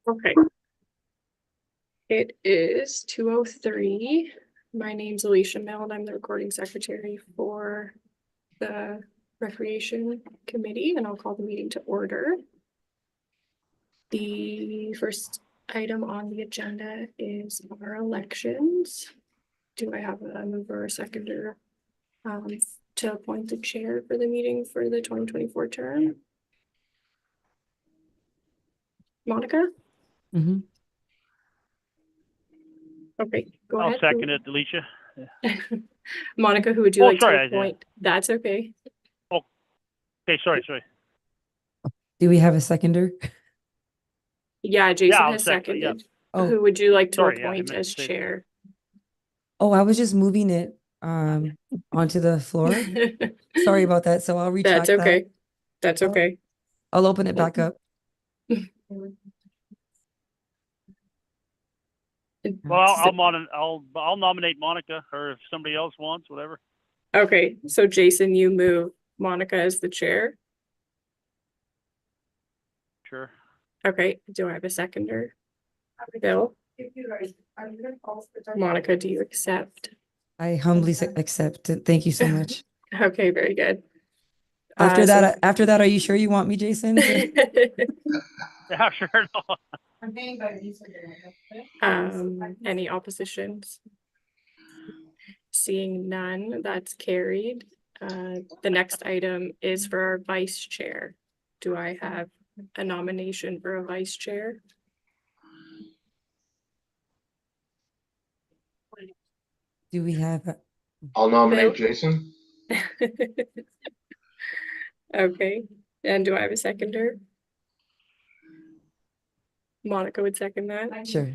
Okay. It is 2:03. My name's Alicia Meld. I'm the recording secretary for the Recreation Committee, and I'll call the meeting to order. The first item on the agenda is our elections. Do I have a mover or seconder to appoint the chair for the meeting for the 2024 term? Monica? Mm-hmm. Okay, go I'll ahead. second it, Alicia. Monica, who would you Oh, like sorry, to appoint? That's okay. Okay, sorry. Do we have a seconder? Yeah, Jason I'll has second, yeah. seconded. Oh, Who would you like to Sorry, yeah, I appoint meant as to say- chair? oh, I was just moving it onto the floor. Sorry about that. So I'll retract That's okay. that. That's okay. I'll open it back up. Well, I'll nominate Monica, or if somebody else wants, whatever. Okay, so Jason, you move Monica as the chair. Sure. Okay, do I have a seconder? Bill? Monica, do you accept? I humbly accept it. Thank you so much. Okay, very good. After that, are you sure you want me, Jason? Yeah, sure. No. Any oppositions? Seeing none, that's carried. The next item is for our vice chair. Do I have a nomination for a vice chair? Do we have I'll nominate Bill? Jason. Okay, and do I have a seconder? Monica would second that. Sure.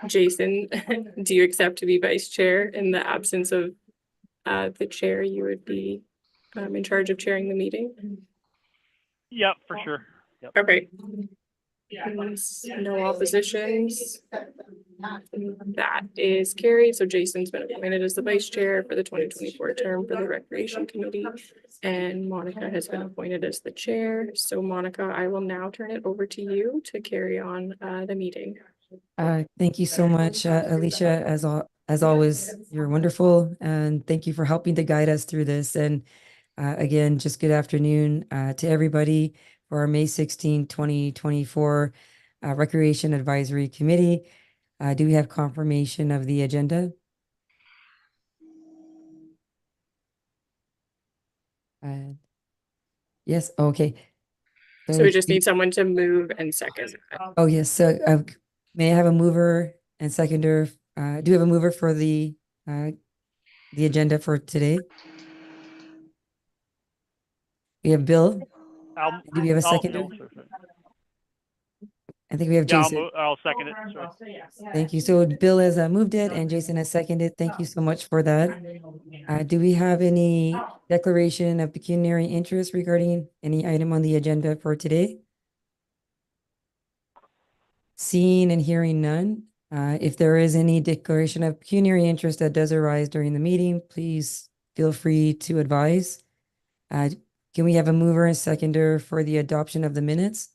Jason, do you accept to be vice chair? In the absence of the chair, you would be in charge of chairing the meeting? Yep, for sure. Yep. Okay. No oppositions. That is carried. So Jason's been appointed as the vice chair for the 2024 term for the Recreation Committee. And Monica has been appointed as the chair. So Monica, I will now turn it over to you to carry on the meeting. Thank you so much, Alicia. As always, you're wonderful, and thank you for helping to guide us through this. And again, just good afternoon to everybody for our May 16, 2024 Recreation Advisory Committee. Do we have confirmation of the agenda? Yes. Okay. So we just need someone to move and second. Oh, yes. So may I have a mover and seconder? Do you have a mover for the agenda for today? We have Bill. Do we have a seconder? No, sorry. I think we have Yeah, Jason. I'll second it. Sorry. Thank you. So Bill has moved it and Jason has seconded. Thank you so much for that. Do we have any declaration of pecuniary interest regarding any item on the agenda for today? Seeing and hearing none. If there is any declaration of pecuniary interest that does arise during the meeting, please feel free to advise. Can we have a mover and seconder for the adoption of the minutes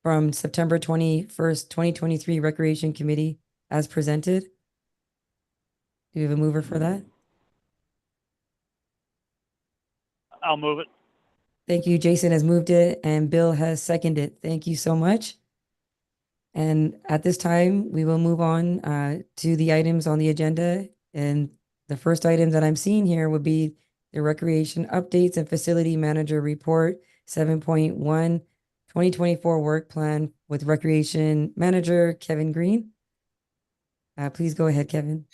from September 21st, 2023 Recreation Committee as presented? Do we have a mover for that? I'll move it. Thank you. Jason has moved it and Bill has seconded. Thank you so much. And at this time, we will move on to the items on the agenda. And the first item that I'm seeing here would be the Recreation Updates and Facility Manager Report 7.1 2024 Work Plan with Recreation Manager Kevin Green. Please go ahead, Kevin.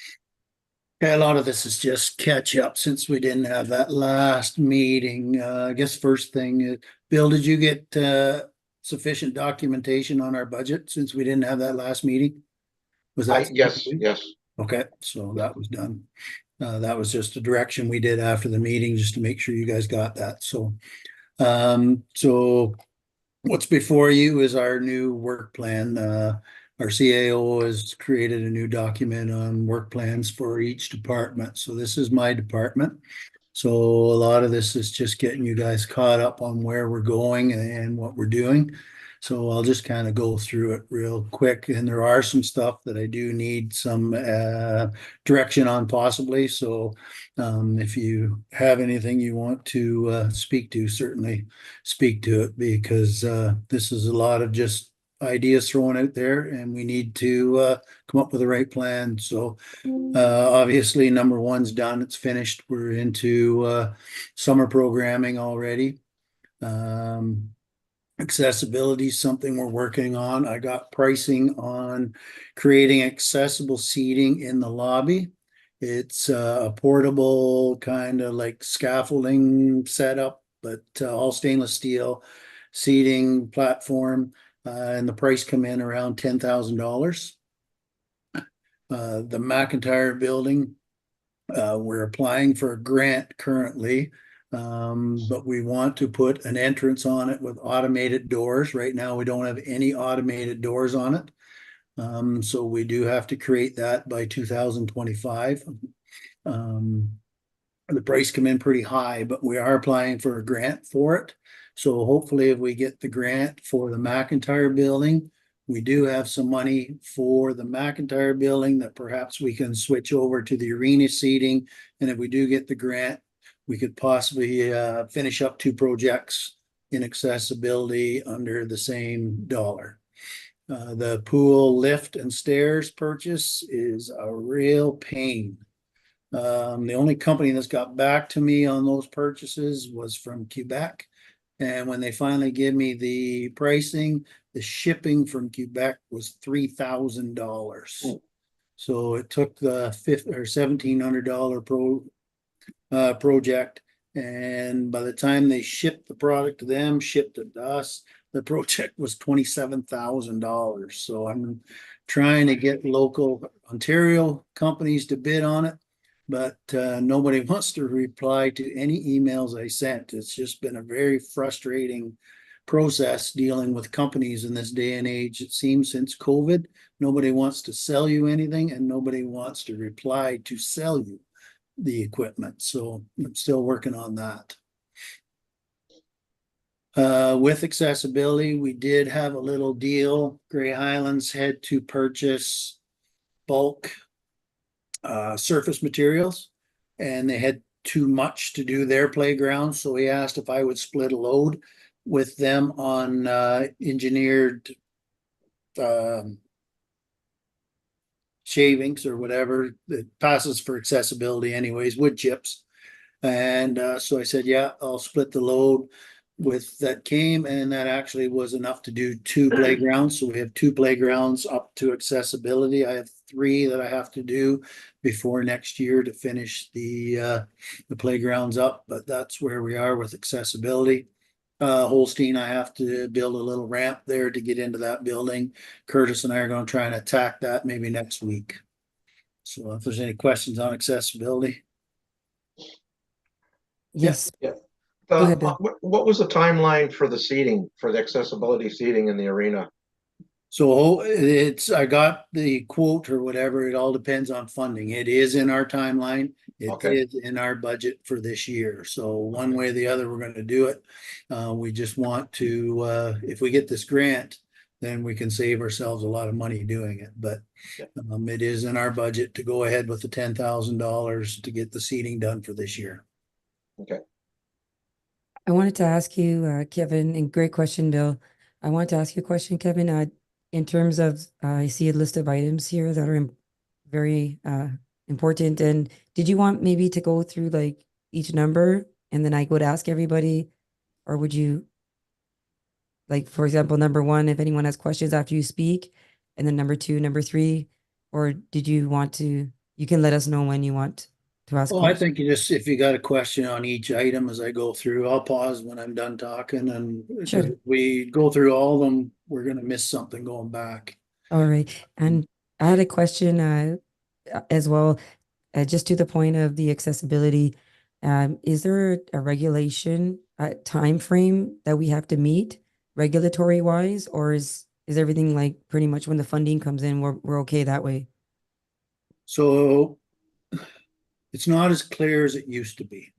Okay, a lot of this is just catch up since we didn't have that last meeting. I guess first thing, Bill, did you get sufficient documentation on our budget since we didn't have that last meeting? Was that? Yes. Okay, so that was done. That was just a direction we did after the meeting just to make sure you guys got that. So what's before you is our new work plan. Our CAO has created a new document on work plans for each department. So this is my department. So a lot of this is just getting you guys caught up on where we're going and what we're doing. So I'll just kind of go through it real quick, and there are some stuff that I do need some direction on possibly. So if you have anything you want to speak to, certainly speak to it, because this is a lot of just ideas thrown out there, and we need to come up with the right plan. So obviously, number one's done, it's finished. We're into summer programming already. Accessibility is something we're working on. I got pricing on creating accessible seating in the lobby. It's a portable kind of like scaffolding setup, but all stainless steel seating platform, and the price come in around $10,000. The McIntyre building, we're applying for a grant currently, but we want to put an entrance on it with automated doors. Right now, we don't have any automated doors on it. So we do have to create that by 2025. The price come in pretty high, but we are applying for a grant for it. So hopefully if we get the grant for the McIntyre building, we do have some money for the McIntyre building that perhaps we can switch over to the arena seating. And if we do get the grant, we could possibly finish up 2 projects in accessibility under the same dollar. The pool lift and stairs purchase is a real pain. The only company that's got back to me on those purchases was from Quebec. And when they finally give me the pricing, the shipping from Quebec was $3,000. So it took the $1,700 project. And by the time they shipped the product to them, shipped it to us, the project was $27,000. So I'm trying to get local Ontario companies to bid on it, but nobody wants to reply to any emails I sent. It's just been a very frustrating process dealing with companies in this day and age. It seems since COVID, nobody wants to sell you anything, and nobody wants to reply to sell you the equipment. So I'm still working on that. With accessibility, we did have a little deal. Grey Highlands had to purchase bulk surface materials, and they had too much to do their playground. So he asked if I would split a load with them on engineered shavings or whatever that passes for accessibility anyways, wood chips. And so I said, yeah, I'll split the load with that came, and that actually was enough to do 2 playgrounds. So we have 2 playgrounds up to accessibility. I have 3 that I have to do before next year to finish the playgrounds up, but that's where we are with accessibility. Holstein, I have to build a little ramp there to get into that building. Curtis and I are going to try and attack that maybe next week. So if there's any questions on accessibility. Yes. Yeah. Go ahead, Bill. What was the timeline for the seating, for the accessibility seating in the arena? So I got the quote or whatever. It all depends on funding. It is in our timeline. It Okay. is in our budget for this year. So one way or the other, we're going to do it. We just want to, if we get this grant, then we can save ourselves a lot of money doing it. But it is in our budget to go ahead with the $10,000 to get the seating done for this year. Okay. I wanted to ask you, Kevin, and great question, Bill. I wanted to ask you a question, Kevin, in terms of, I see a list of items here that are very important. And did you want maybe to go through like each number and then I would ask everybody, or would you, like, for example, number 1, if anyone has questions after you speak, and then number 2, number 3, or did you want to, you can let us know when you want to ask. Well, I think you just, if you got a question on each item as I go through, I'll pause when I'm done talking, and Sure. if we go through all of them, we're going to miss something going back. All right. And I had a question as well, just to the point of the accessibility. Is there a regulation, time frame that we have to meet regulatory wise, or is everything like pretty much when the funding comes in, we're okay that way? So it's not as clear as it used to be.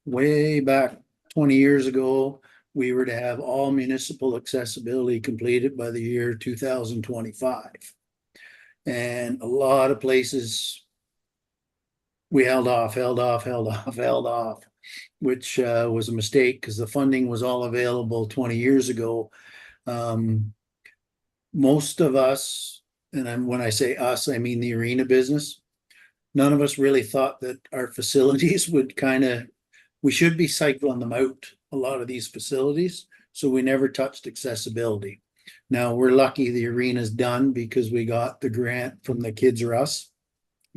Way back 20 years ago, we were to have all municipal accessibility completed by the year 2025. And a lot of places we held off, which was a mistake because the funding was all available 20 years ago. Most of us, and when I say us, I mean the arena business, none of us really thought that our facilities would we should be cycling them out, a lot of these facilities. So we never touched accessibility. Now we're lucky the arena's done because we got the grant from the Kids R Us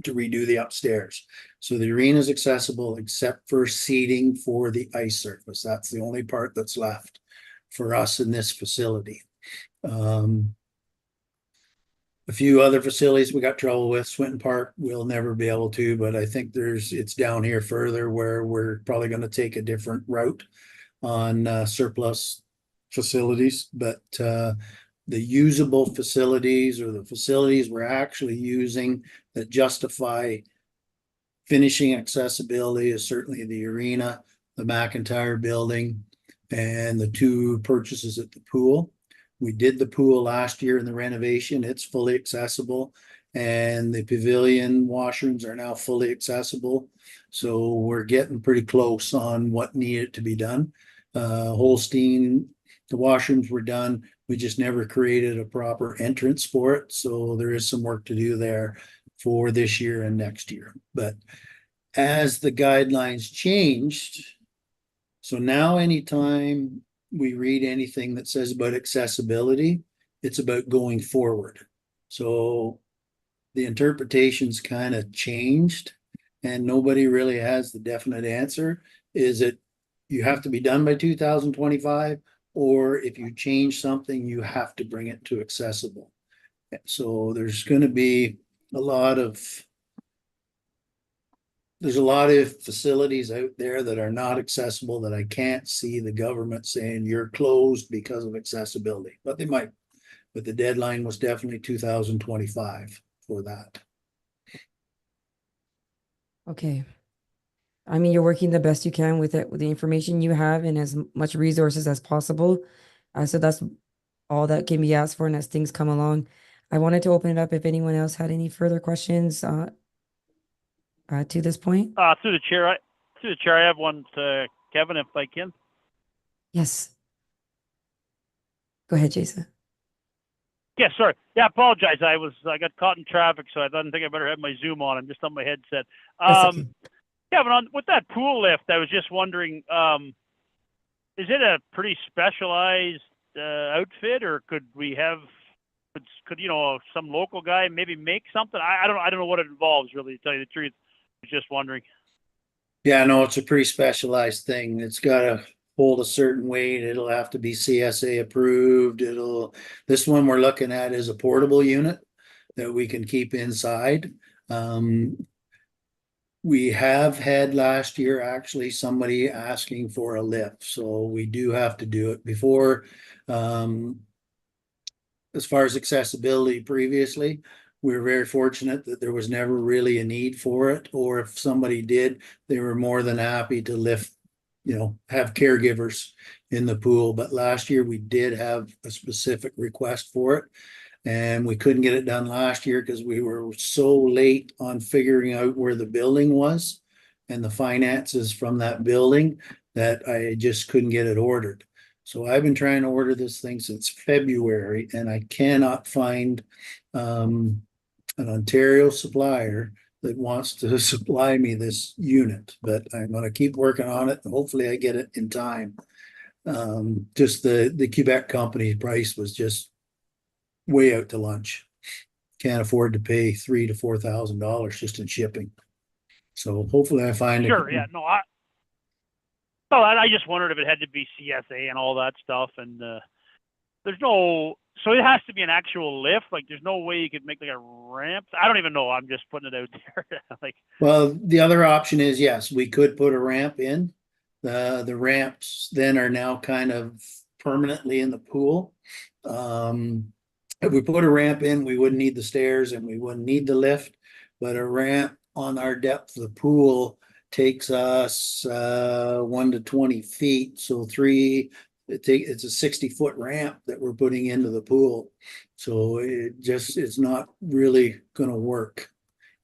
to redo the upstairs. So the arena is accessible except for seating for the ice surface. That's the only part that's left for us in this facility. A few other facilities we got trouble with. Swinton Park we'll never be able to, but I think it's down here further where we're probably going to take a different route on surplus facilities. But the usable facilities, or the facilities we're actually using that justify finishing accessibility, is certainly the arena, the McIntyre building, and the 2 purchases at the pool. We did the pool last year in the renovation. It's fully accessible, and the pavilion washrooms are now fully accessible. So we're getting pretty close on what needed to be done. Holstein, the washrooms were done. We just never created a proper entrance for it. So there is some work to do there for this year and next year. But as the guidelines changed, so now anytime we read anything that says about accessibility, it's about going forward. So the interpretations kind of changed, and nobody really has the definite answer. Is it you have to be done by 2025, or if you change something, you have to bring it to accessible? So there's going to be a lot of facilities out there that are not accessible that I can't see the government saying you're closed because of accessibility, but they might. But the deadline was definitely 2025 for that. Okay. I mean, you're working the best you can with it, with the information you have and as much resources as possible. So that's all that can be asked for, and as things come along. I wanted to open it up if anyone else had any further questions to this point. Through the chair, I have one to Kevin, if I can. Yes. Go ahead, Jason. Yeah, sorry. Yeah, I apologize. I got caught in traffic, so I didn't think I better have my Zoom on. I'm just on my headset. That's okay. Kevin, with that pool lift, I was just wondering, is it a pretty specialized outfit, or could some local guy maybe make something? I don't know what it involves, really, to tell you the truth. I was just wondering. Yeah, no, it's a pretty specialized thing. It's got to hold a certain weight. It'll have to be CSA approved. This one we're looking at is a portable unit that we can keep inside. We have had last year actually somebody asking for a lift, so we do have to do it before. As far as accessibility previously, we were very fortunate that there was never really a need for it, or if somebody did, they were more than happy to lift, have caregivers in the pool. But last year we did have a specific request for it, and we couldn't get it done last year because we were so late on figuring out where the building was and the finances from that building that I just couldn't get it ordered. So I've been trying to order this thing since February, and I cannot find an Ontario supplier that wants to supply me this unit, but I'm going to keep working on it, and hopefully I get it in time. Just the Quebec company price was just way out to lunch. Can't afford to pay $3,000 to $4,000 just in shipping. So hopefully I find Sure, yeah, no, I just wondered if it had to be CSA and all that stuff, and so it has to be an actual lift. Like, there's no way you could make like a ramp. I don't even know. I'm just putting it out there. Well, the other option is, yes, we could put a ramp in. The ramps then are now kind of permanently in the pool. If we put a ramp in, we wouldn't need the stairs and we wouldn't need the lift, but a ramp on our depth of the pool takes us 1 to 20 feet. So 3 it's a 60-foot ramp that we're putting into the pool. So it's not really gonna work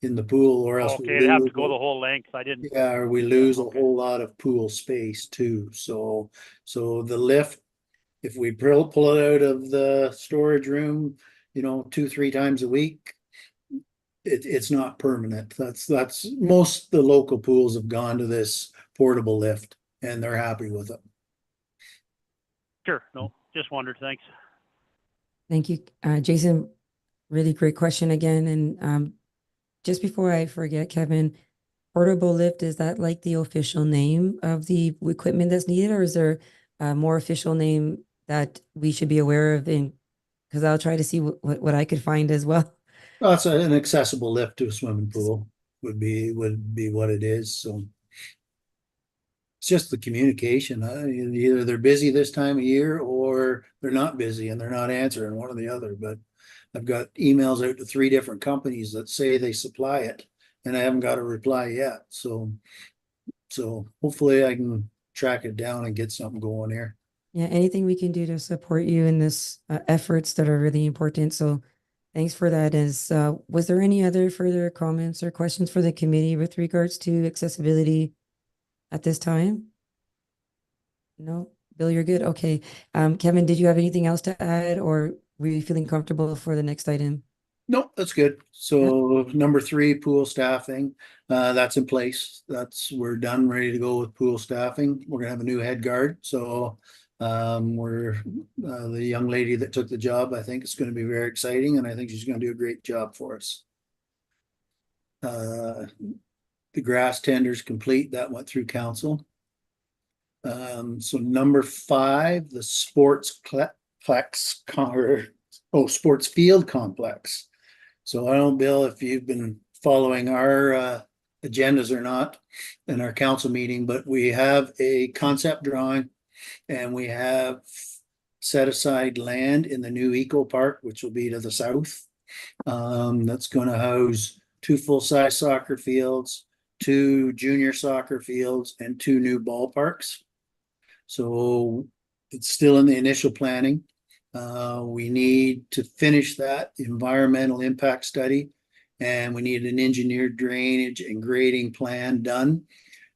in the pool, or else Okay, it'd have to go the whole length. I didn't. yeah, or we lose a okay. whole lot of pool space too. So the lift, if we pull it out of the storage room, 2-3 times a week, it's not permanent. That's most the local pools have gone to this portable lift and they're happy with it. Sure. No, just wondered. Thanks. Thank you. Jason, really great question again. And just before I forget, Kevin, portable lift, is that like the official name of the equipment that's needed, or is there a more official name that we should be aware of? Because I'll try to see what I could find as well. Well, it's an accessible lift to a swimming pool would be what it is. So it's just the communication. Either they're busy this time of year or they're not busy and they're not answering, one or the other. But I've got emails out to 3 different companies that say they supply it, and I haven't got a reply yet. So hopefully I can track it down and get something going here. Yeah, anything we can do to support you in this efforts that are really important. So thanks for that. Was there any other further comments or questions for the committee with regards to accessibility at this time? No, Bill, you're good. Okay. Kevin, did you have anything else to add, or were you feeling comfortable for the next item? Nope, that's good. So number 3, pool staffing, that's in place. We're done, ready to go with pool staffing. We're gonna have a new head guard. So we're the young lady that took the job, I think it's going to be very exciting, and I think she's going to do a great job for us. The grass tender's complete. That went through council. So number 5, the sports field complex. So I don't know, Bill, if you've been following our agendas or not in our council meeting, but we have a concept drawing and we have set aside land in the new eco park, which will be to the south. That's going to house 2 full-size soccer fields, 2 junior soccer fields, and 2 new ballparks. So it's still in the initial planning. We need to finish that environmental impact study, and we need an engineered drainage and grading plan done,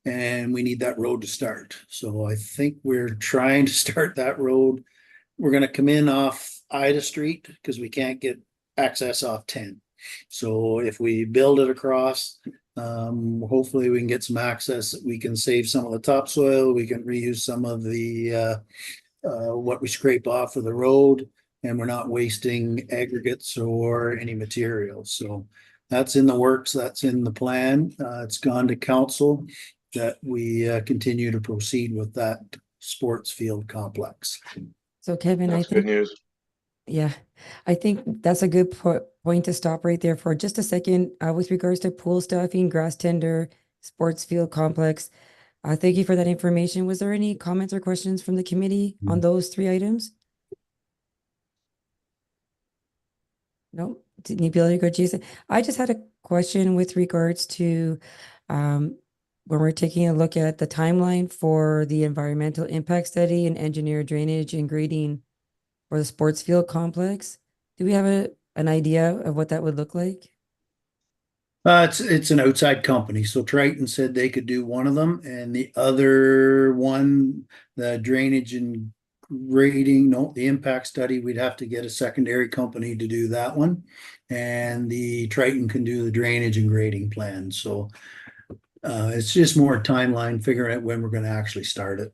and we need that road to start. So I think we're trying to start that road. We're going to come in off Ida Street because we can't get access off 10. So if we build it across, hopefully we can get some access. We can save some of the topsoil. We can reuse some of the what we scrape off of the road, and we're not wasting aggregates or any materials. So that's in the works. That's in the plan. It's gone to council that we continue to proceed with that sports field complex. So Kevin, That's good news. yeah, I think that's a good point to stop right there for just a second. With regards to pool staffing, grass tender, sports field complex, thank you for that information. Was there any comments or questions from the committee on those 3 items? No, didn't you, Bill? You go, Jason. I just had a question with regards to when we're taking a look at the timeline for the environmental impact study and engineer drainage and grading for the sports field complex. Do we have an idea of what that would look like? It's an outside company. So Triton said they could do one of them, and the other one, the drainage and grading, no, the impact study, we'd have to get a secondary company to do that one. And the Triton can do the drainage and grading plan. So it's just more timeline, figuring out when we're going to actually start it.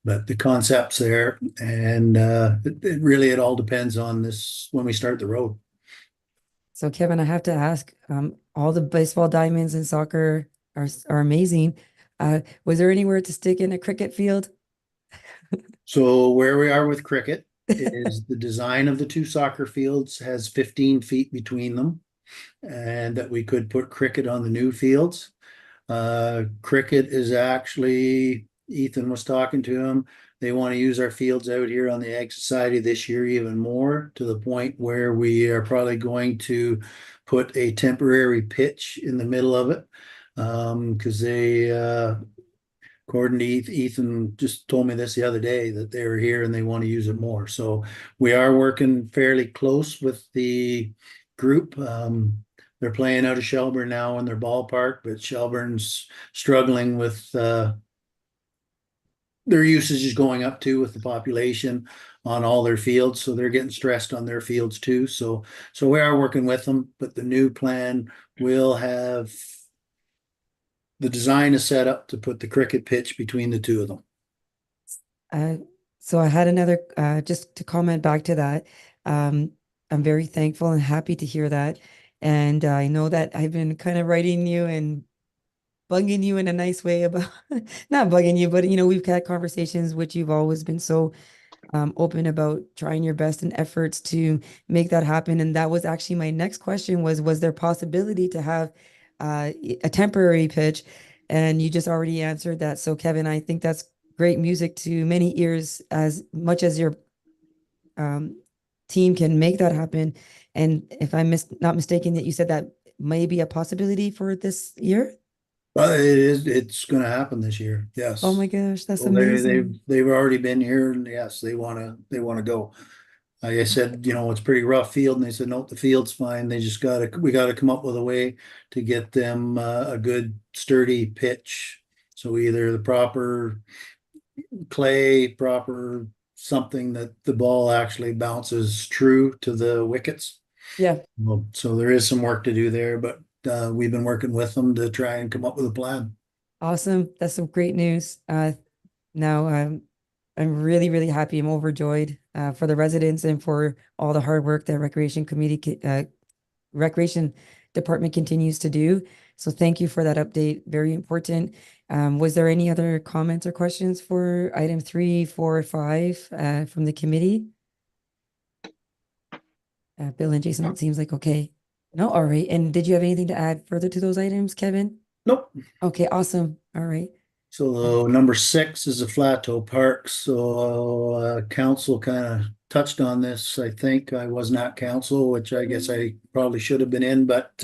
But the concept's there, and it all depends on this when we start the road. So Kevin, I have to ask, all the baseball diamonds and soccer are amazing. Was there anywhere to stick in a cricket field? So where we are with cricket is the design of the 2 soccer fields has 15 feet between them, and that we could put cricket on the new fields. Cricket is actually, Ethan was talking to him, they want to use our fields out here on the Ag Society this year even more, to the point where we are probably going to put a temporary pitch in the middle of it, because according to Ethan just told me this the other day that they were here and they want to use it more. So we are working fairly close with the group. They're playing out of Shelburne now in their ballpark, but Shelburne's struggling with their usage is going up too with the population on all their fields, so they're getting stressed on their fields too. So we are working with them, but the new plan will have the design is set up to put the cricket pitch between the two of them. So I had another, just to comment back to that. I'm very thankful and happy to hear that. And I know that I've been kind of writing you and bugging you in a nice way about, not bugging you, but we've had conversations which you've always been so open about trying your best and efforts to make that happen. And that was actually my next question was there possibility to have a temporary pitch? And you just already answered that. So Kevin, I think that's great music to many ears, as much as your team can make that happen. And if I'm not mistaken, that you said that may be a possibility for this year. It's going to happen this year. Yes. Oh my gosh, that's So amazing. they've already been here, and yes, they want to go. Like I said, it's a pretty rough field, and they said, no, the field's fine. We gotta come up with a way to get them a good sturdy pitch. So either the proper clay, proper something that the ball actually bounces true to the wickets. Yeah. Well, so there is some work to do there, but we've been working with them to try and come up with a plan. Awesome. That's some great news. Now I'm really, really happy. I'm overjoyed for the residents and for all the hard work that Recreation Department continues to do. So thank you for that update. Very important. Was there any other comments or questions for item 3, 4, 5 from the committee? Bill and Jason, it seems like okay. No, all right. And did you have anything to add further to those items, Kevin? Nope. Okay, awesome. All right. So number 6 is the Flateau Park. So council kind of touched on this. I think I was not council, which I guess I probably should have been in, but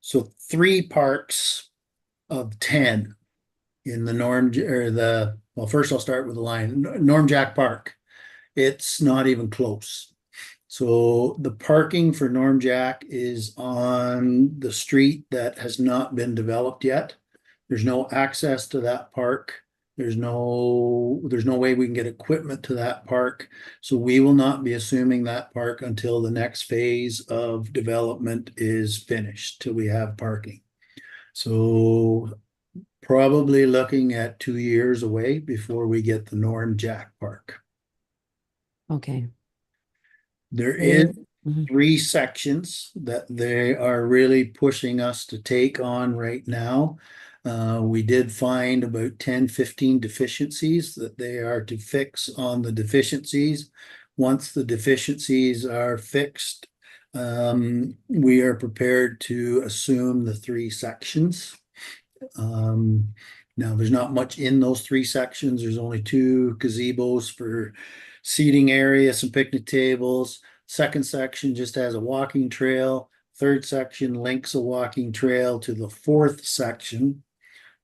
so 3 parks of 10 in the well, first I'll start with the line. Norm Jack Park. It's not even close. So the parking for Norm Jack is on the street that has not been developed yet. There's no access to that park. There's no way we can get equipment to that park. So we will not be assuming that park until the next phase of development is finished, till we have parking. So probably looking at 2 years away before we get the Norm Jack Park. Okay. There is 3 sections that they are really pushing us to take on right now. We did find about 10, 15 deficiencies that they are to fix on the deficiencies. Once the deficiencies are fixed, we are prepared to assume the 3 sections. Now there's not much in those 3 sections. There's only 2 gazebos for seating area, some picnic tables. Second section just has a walking trail. Third section links a walking trail to the 4th section.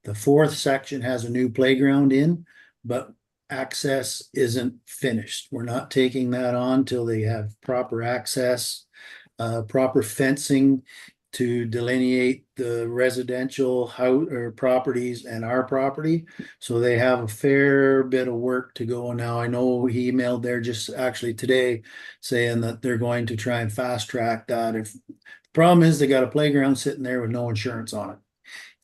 The 4th section has a new playground in, but access isn't finished. We're not taking that on till they have proper access, proper fencing to delineate the residential house or properties and our property. So they have a fair bit of work to go now. I know he emailed there just actually today saying that they're going to try and fast track that. If the problem is they got a playground sitting there with no insurance on it.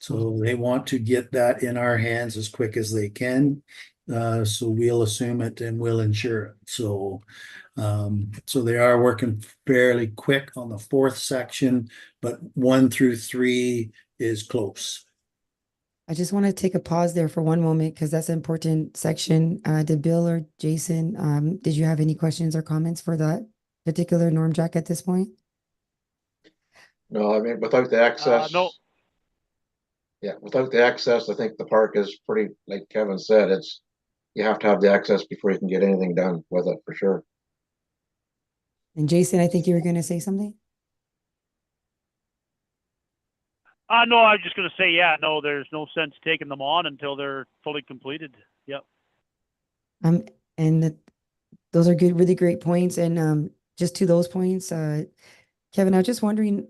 So they want to get that in our hands as quick as they can. So we'll assume it and we'll insure it. So they are working fairly quick on the 4th section, but 1 through 3 is close. I just want to take a pause there for one moment because that's an important section. Did Bill or Jason, did you have any questions or comments for that particular Norm Jack at this point? No, I mean, without the access. No. Yeah, without the access, I think the park is pretty, like Kevin said, you have to have the access before you can get anything done with it for sure. And Jason, I think you were going to say something. No, I was just gonna say, yeah, no, there's no sense taking them on until they're fully completed. Yep. Um, and those are good, really great points. And just to those points, Kevin, I was just wondering,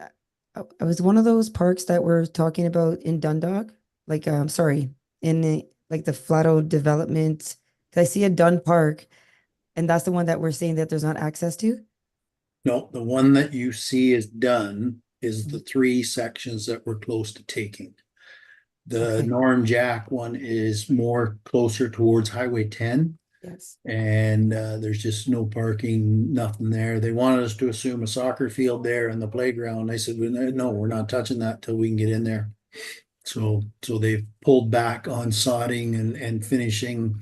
I was one of those parks that we're talking about in Dundalk, like, sorry, in like the Flato development. 'Cause I see a Dun Park, and that's the one that we're saying that there's not access to. No, the one that you see is done is the 3 sections that we're close to taking. The Okay. Norm Jack one is more closer towards Highway 10. Yes. And there's just no parking, nothing there. They wanted us to assume a soccer field there and the playground. I said, no, we're not touching that till we can get in there. So they've pulled back on sodding and finishing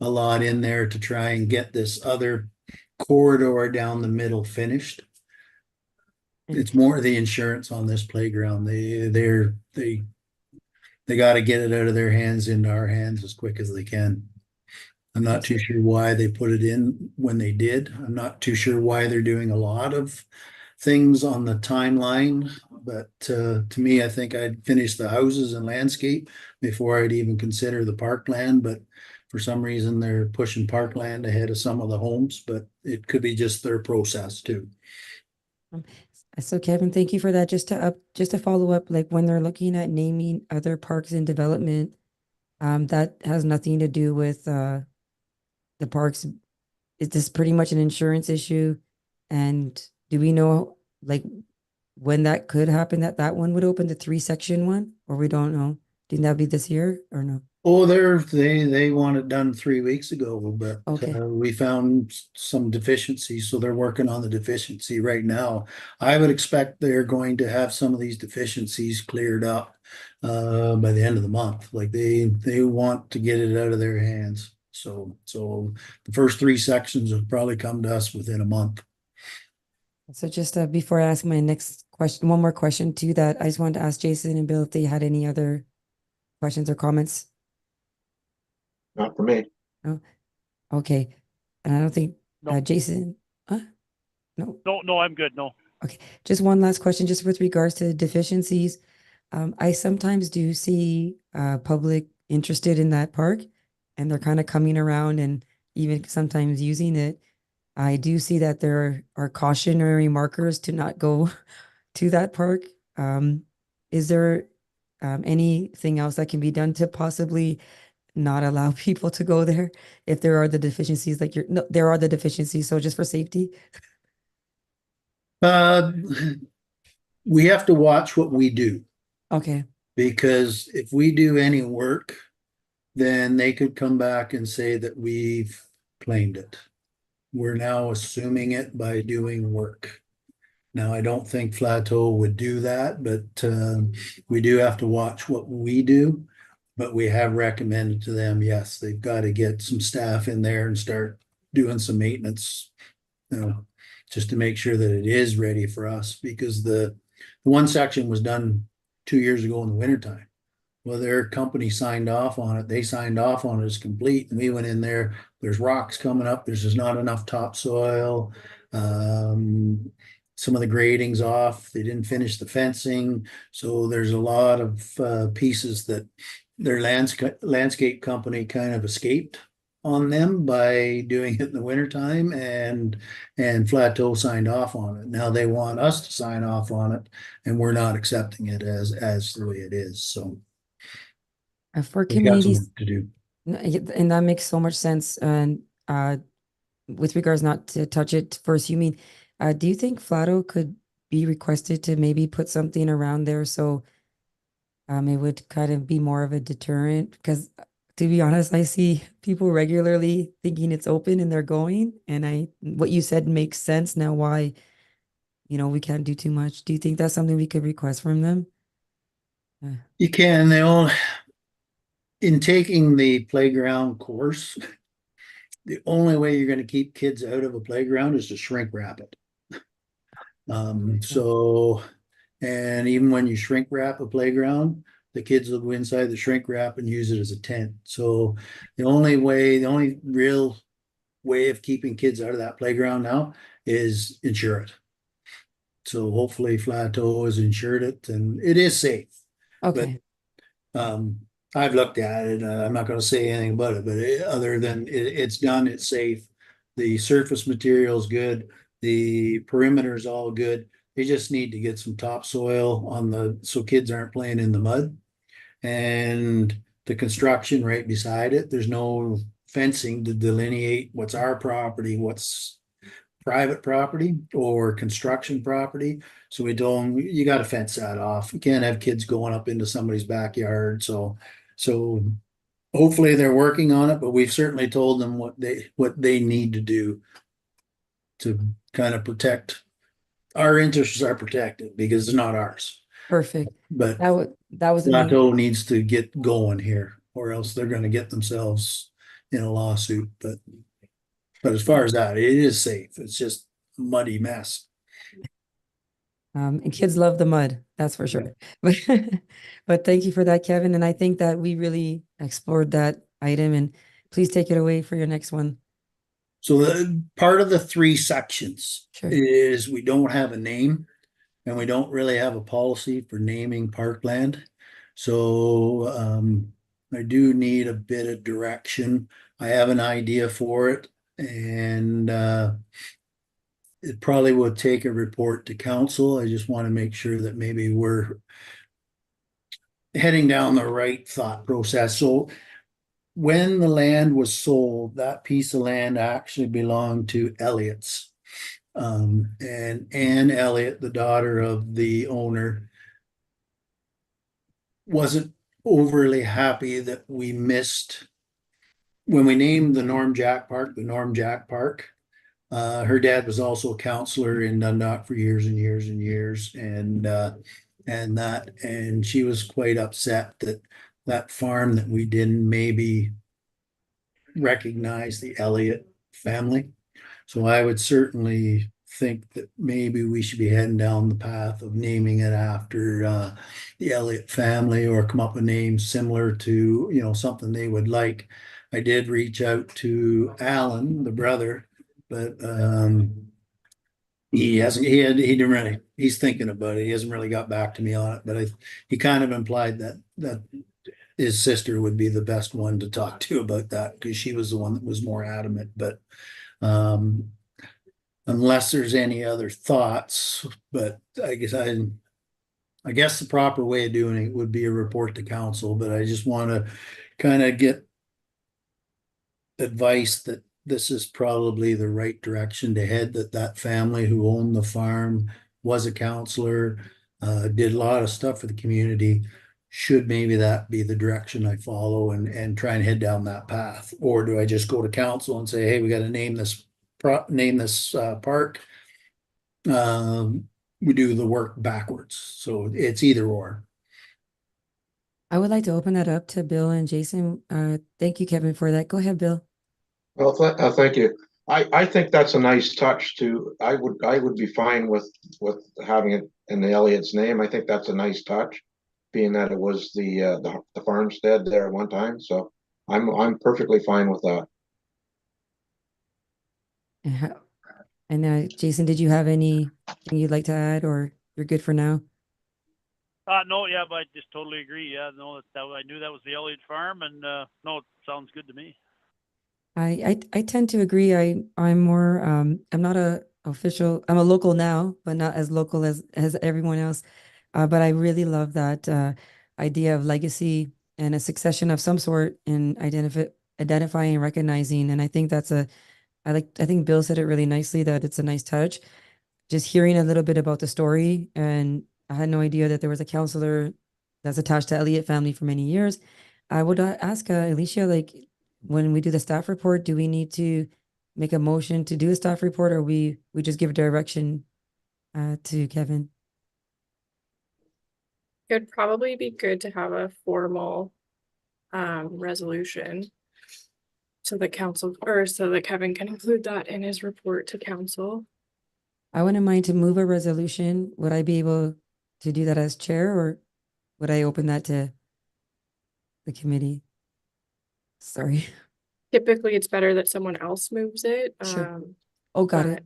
a lot in there to try and get this other corridor down the middle finished. It's more the insurance on this playground. They got to get it out of their hands into our hands as quick as they can. I'm not too sure why they put it in when they did. I'm not too sure why they're doing a lot of things on the timeline. But to me, I think I'd finish the houses and landscape before I'd even consider the parkland. But for some reason, they're pushing parkland ahead of some of the homes. But it could be just their process too. So Kevin, thank you for that. Just to follow up, like when they're looking at naming other parks in development, that has nothing to do with the parks. Is this pretty much an insurance issue? And do we know like when that could happen, that one would open, the 3-section one, or we don't know? Do you think that'd be this year or no? Oh, they want it done 3 weeks ago, but Okay. we found some deficiencies, so they're working on the deficiency right now. I would expect they're going to have some of these deficiencies cleared up by the end of the month. Like they want to get it out of their hands. So the first 3 sections will probably come to us within a month. So just before I ask my next question, one more question too, that I just wanted to ask Jason and Bill if they had any other questions or comments. Not for me. Okay. And I don't think No. Jason, no. No, I'm good. No. Okay, just one last question, just with regards to deficiencies. I sometimes do see public interested in that park, and they're kind of coming around and even sometimes using it. I do see that there are cautionary markers to not go to that park. Is there anything else that can be done to possibly not allow people to go there if there are the deficiencies, like no, there are the deficiencies, so just for safety? We have to watch what we do. Okay. Because if we do any work, then they could come back and say that we've claimed it. We're now assuming it by doing work. Now, I don't think Flateau would do that, but we do have to watch what we do. But we have recommended to them, yes, they've got to get some staff in there and start doing some maintenance, just to make sure that it is ready for us, because the one section was done 2 years ago in the wintertime. Well, their company signed off on it. They signed off on it as complete. And we went in there, there's rocks coming up. There's just not enough topsoil. Some of the grading's off. They didn't finish the fencing. So there's a lot of pieces that their landscape company kind of escaped on them by doing it in the wintertime, and Flateau signed off on it. Now they want us to sign off on it, and we're not accepting it as the way it is. So For we got some communities, work to do. and that makes so much sense. And with regards not to touch it first, you mean, do you think Flato could be requested to maybe put something around there so it would kind of be more of a deterrent? Because to be honest, I see people regularly thinking it's open and they're going, and what you said makes sense now why, we can't do too much. Do you think that's something we could request from them? You can. In taking the playground course, the only way you're going to keep kids out of a playground is to shrink wrap it. And even when you shrink wrap a playground, the kids will go inside the shrink wrap and use it as a tent. So the only real way of keeping kids out of that playground now is insure it. So hopefully Flateau has insured it, and it is safe. Okay, I've looked at it, I'm not gonna say anything about it, but other than it's done, it's safe. The surface material is good, the perimeter is all good. They just need to get some topsoil on so kids aren't playing in the mud. And the construction right beside it, there's no fencing to delineate what's our property, what's private property or construction property. So we told them, you gotta fence that off. You can't have kids going up into somebody's backyard, so hopefully they're working on it, but we've certainly told them what they need to do to kind of protect. Our interests are protected because it's not ours, perfect. but That was the main, Plateau needs to get going here, or else they're gonna get themselves in a lawsuit, but as far as that, it is safe. It's just a muddy mess. and kids love the mud, that's for sure. But thank you for that, Kevin. And I think that we really explored that item, and please take it away for your next one. So the part of the 3 sections Sure. is we don't have a name and we don't really have a policy for naming parkland. So I do need a bit of direction. I have an idea for it, and it probably would take a report to council. I just want to make sure that maybe we're heading down the right thought process. So when the land was sold, that piece of land actually belonged to Elliott's. And Ann Elliott, the daughter of the owner, wasn't overly happy that we missed when we named the Norm Jack Park, the Norm Jack Park. Her dad was also a counselor in Dundalk for years and years and years, and she was quite upset that that farm that we didn't maybe recognize the Elliott family. So I would certainly think that maybe we should be heading down the path of naming it after the Elliott family, or come up with names similar to, something they would like. I did reach out to Alan, the brother, but he hasn't, he didn't really, he's thinking about it. He hasn't really got back to me on it, but he kind of implied that his sister would be the best one to talk to about that, because she was the one that was more adamant. But unless there's any other thoughts, but I guess the proper way of doing it would be a report to council, but I just want to kind of get advice that this is probably the right direction to head, that family who owned the farm, was a counselor, did a lot of stuff for the community. Should maybe that be the direction I follow and try and head down that path? Or do I just go to council and say, hey, we got to name this park? We do the work backwards. So it's either or. I would like to open that up to Bill and Jason. Thank you, Kevin, for that. Go ahead, Bill. Well, thank you. I think that's a nice touch to, I would be fine with having it in the Elliott's name. I think that's a nice touch, being that it was the farmstead there at one time. So I'm perfectly fine with that. And Jason, did you have anything you'd like to add, or you're good for now? No, yeah, but I just totally agree. Yeah, no, I knew that was the Elliott farm, and no, it sounds good to me. I tend to agree. I'm more I'm not a official, I'm a local now, but not as local as everyone else. But I really love that idea of legacy and a succession of some sort in identifying and recognizing. And I think I think Bill said it really nicely, that it's a nice touch. Just hearing a little bit about the story, and I had no idea that there was a counselor that's attached to Elliott family for many years. I would ask Alicia, like, when we do the staff report, do we need to make a motion to do a staff report, or we just give direction to Kevin? It would probably be good to have a formal resolution so that Kevin can include that in his report to council. I wouldn't mind to move a resolution. Would I be able to do that as chair, or would I open that to the committee? Sorry. Typically, it's better that someone else moves it. Sure. Oh, got it.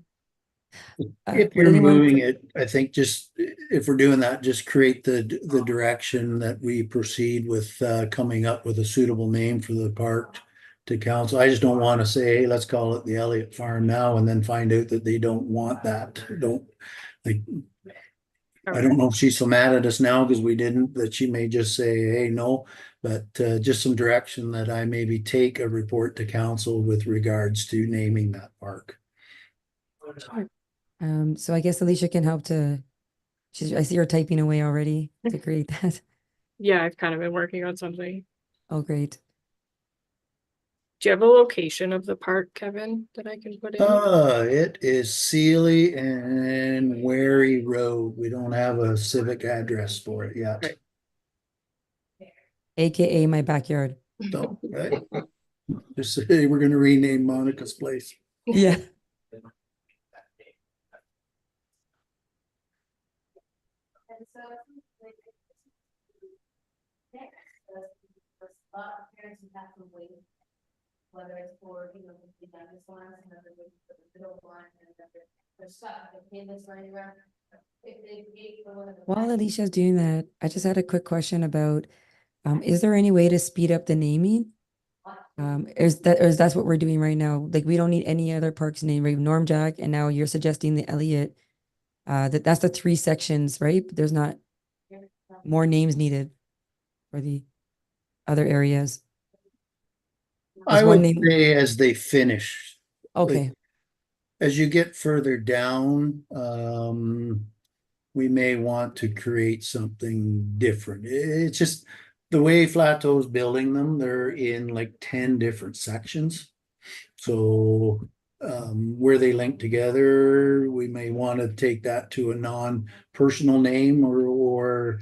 If would you're anyone- moving it, I think just, if we're doing that, just create the direction that we proceed with coming up with a suitable name for the park to council. I just don't want to say, hey, let's call it the Elliott Farm now, and then find out that they don't want that. Like, I don't know if she's so mad at us now because we didn't, that she may just say, hey, no, but just some direction that I maybe take a report to council with regards to naming that park. Sure. So I guess Alicia can help to, I see her typing away already to create that. Yeah, I've kind of been working on something. Oh, great. Do you have a location of the park, Kevin, that I can put in? It is Sealy and Wary Road. We don't have a civic address for it yet. Right. AKA my backyard. So, right? Just say we're gonna rename Monica's place. Yeah. Whether it's for, you know, the youngest ones, another way for the middle one, and another for stuff, the canvas running around. If they gave for one of the. While Alicia's doing that, I just had a quick question about, is there any way to speed up the naming? Is that's what we're doing right now? Like, we don't need any other parks name, right? Norm Jack, and now you're suggesting the Elliott. That's the 3 sections, right? There's not more names needed for the other areas. I one would name- say as they finish, Okay, as you get further down, we may want to create something different. It's just the way Flateau's building them, they're in like 10 different sections. So where they link together, we may want to take that to a non-personal name or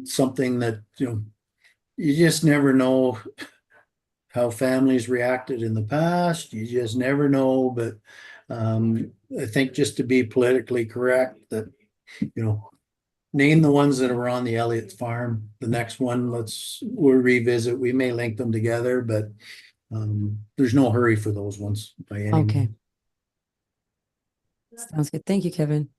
something that, you know, you just never know how families reacted in the past. You just never know. But I think just to be politically correct, that, you know, name the ones that are on the Elliott farm. The next one, we'll revisit. We may link them together, but there's no hurry for those ones by any okay. means. Sounds good. Thank you, Kevin.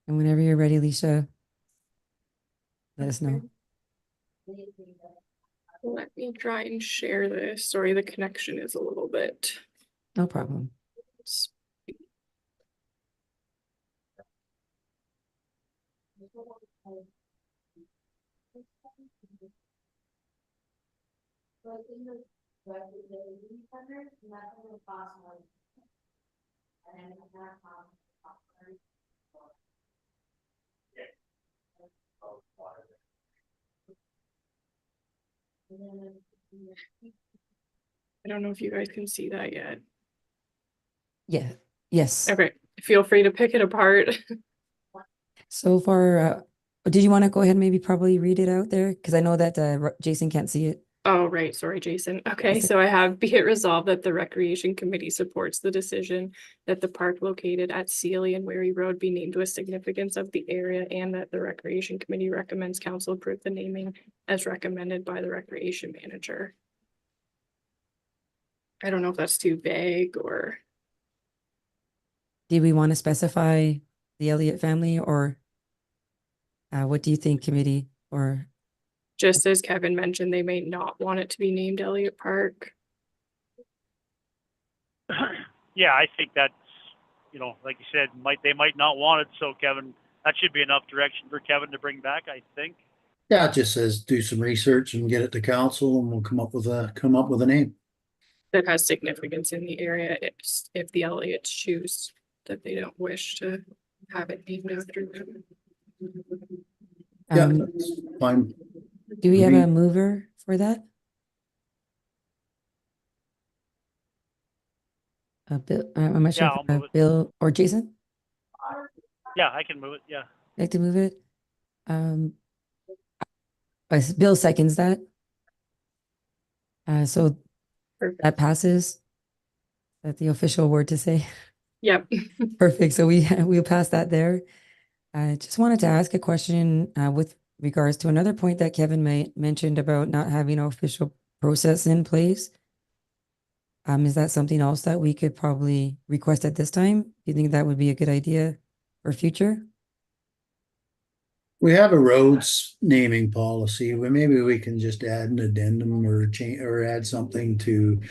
And whenever you're ready, Alicia, let us know. Let me try and share this. Sorry, the connection is a little bit. No problem. I don't know if you guys can see that yet. Yeah. Yes. Okay, feel free to pick it apart. So far, did you want to go ahead and maybe probably read it out there? Because I know that Jason can't see it. Oh, right. Sorry, Jason. Okay, That's so I have be it resolved that the Recreation Committee supports the decision that the park located at Sealy and Wary Road be named with significance of the area, and that the Recreation Committee recommends council approve the naming as recommended by the Recreation Manager. I don't know if that's too vague or. Do we want to specify the Elliott family, or what do you think, committee? Or Just as Kevin mentioned, they may not want it to be named Elliott Park. Yeah, I think that's, you know, like you said, they might not want it. So Kevin, that should be enough direction for Kevin to bring back, I think. Yeah, it just says do some research and get it to council, and we'll come up with a name. That has significance in the area if the Elliots choose that they don't wish to have it named after them. Yeah, um, that's fine. do we have Mhm. a mover for that? Bill, I'm not sure Yeah, if, I'll move it. Bill or Jason Yeah, I can move it. Yeah. like to move it. Bill seconds that. So Perfect. that passes. That's the official word to say. Yep. Perfect. So we'll pass that there. I just wanted to ask a question with regards to another point that Kevin mentioned about not having an official process in place. Is that something else that we could probably request at this time? Do you think that would be a good idea for future? We have a roads naming policy, but maybe we can just add an addendum or change or add something to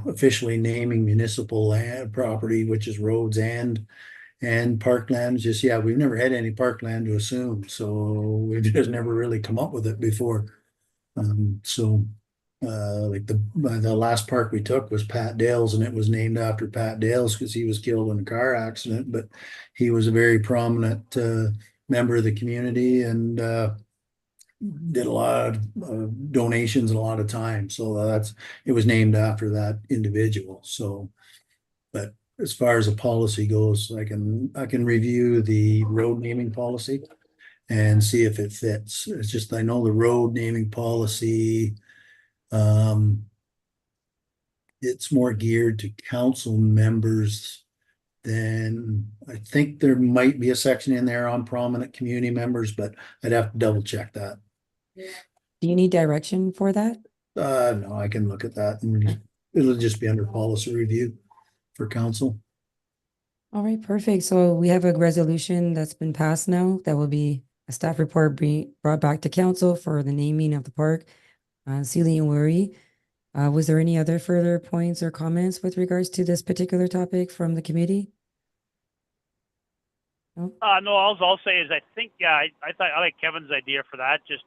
officially naming municipal land property, which is roads and parklands. Just, yeah, we've never had any parkland to assume, so we've just never really come up with it before. Like the last park we took was Pat Dale's, and it was named after Pat Dale's because he was killed in a car accident, but he was a very prominent member of the community and did a lot of donations and a lot of time. So it was named after that individual. So, but as far as the policy goes, I can review the road naming policy and see if it fits. It's just I know the road naming policy, it's more geared to council members than I think there might be a section in there on prominent community members, but I'd have to double check that. Do you need direction for that? No, I can look at that and it'll just be under policy review for council. All right, perfect. So we have a resolution that's been passed now. That will be a staff report being brought back to council for the naming of the park. Sealy and Worry. Was there any other further points or comments with regards to this particular topic from the committee? No? No, all I'll say is I think, yeah, I thought I like Kevin's idea for that. Just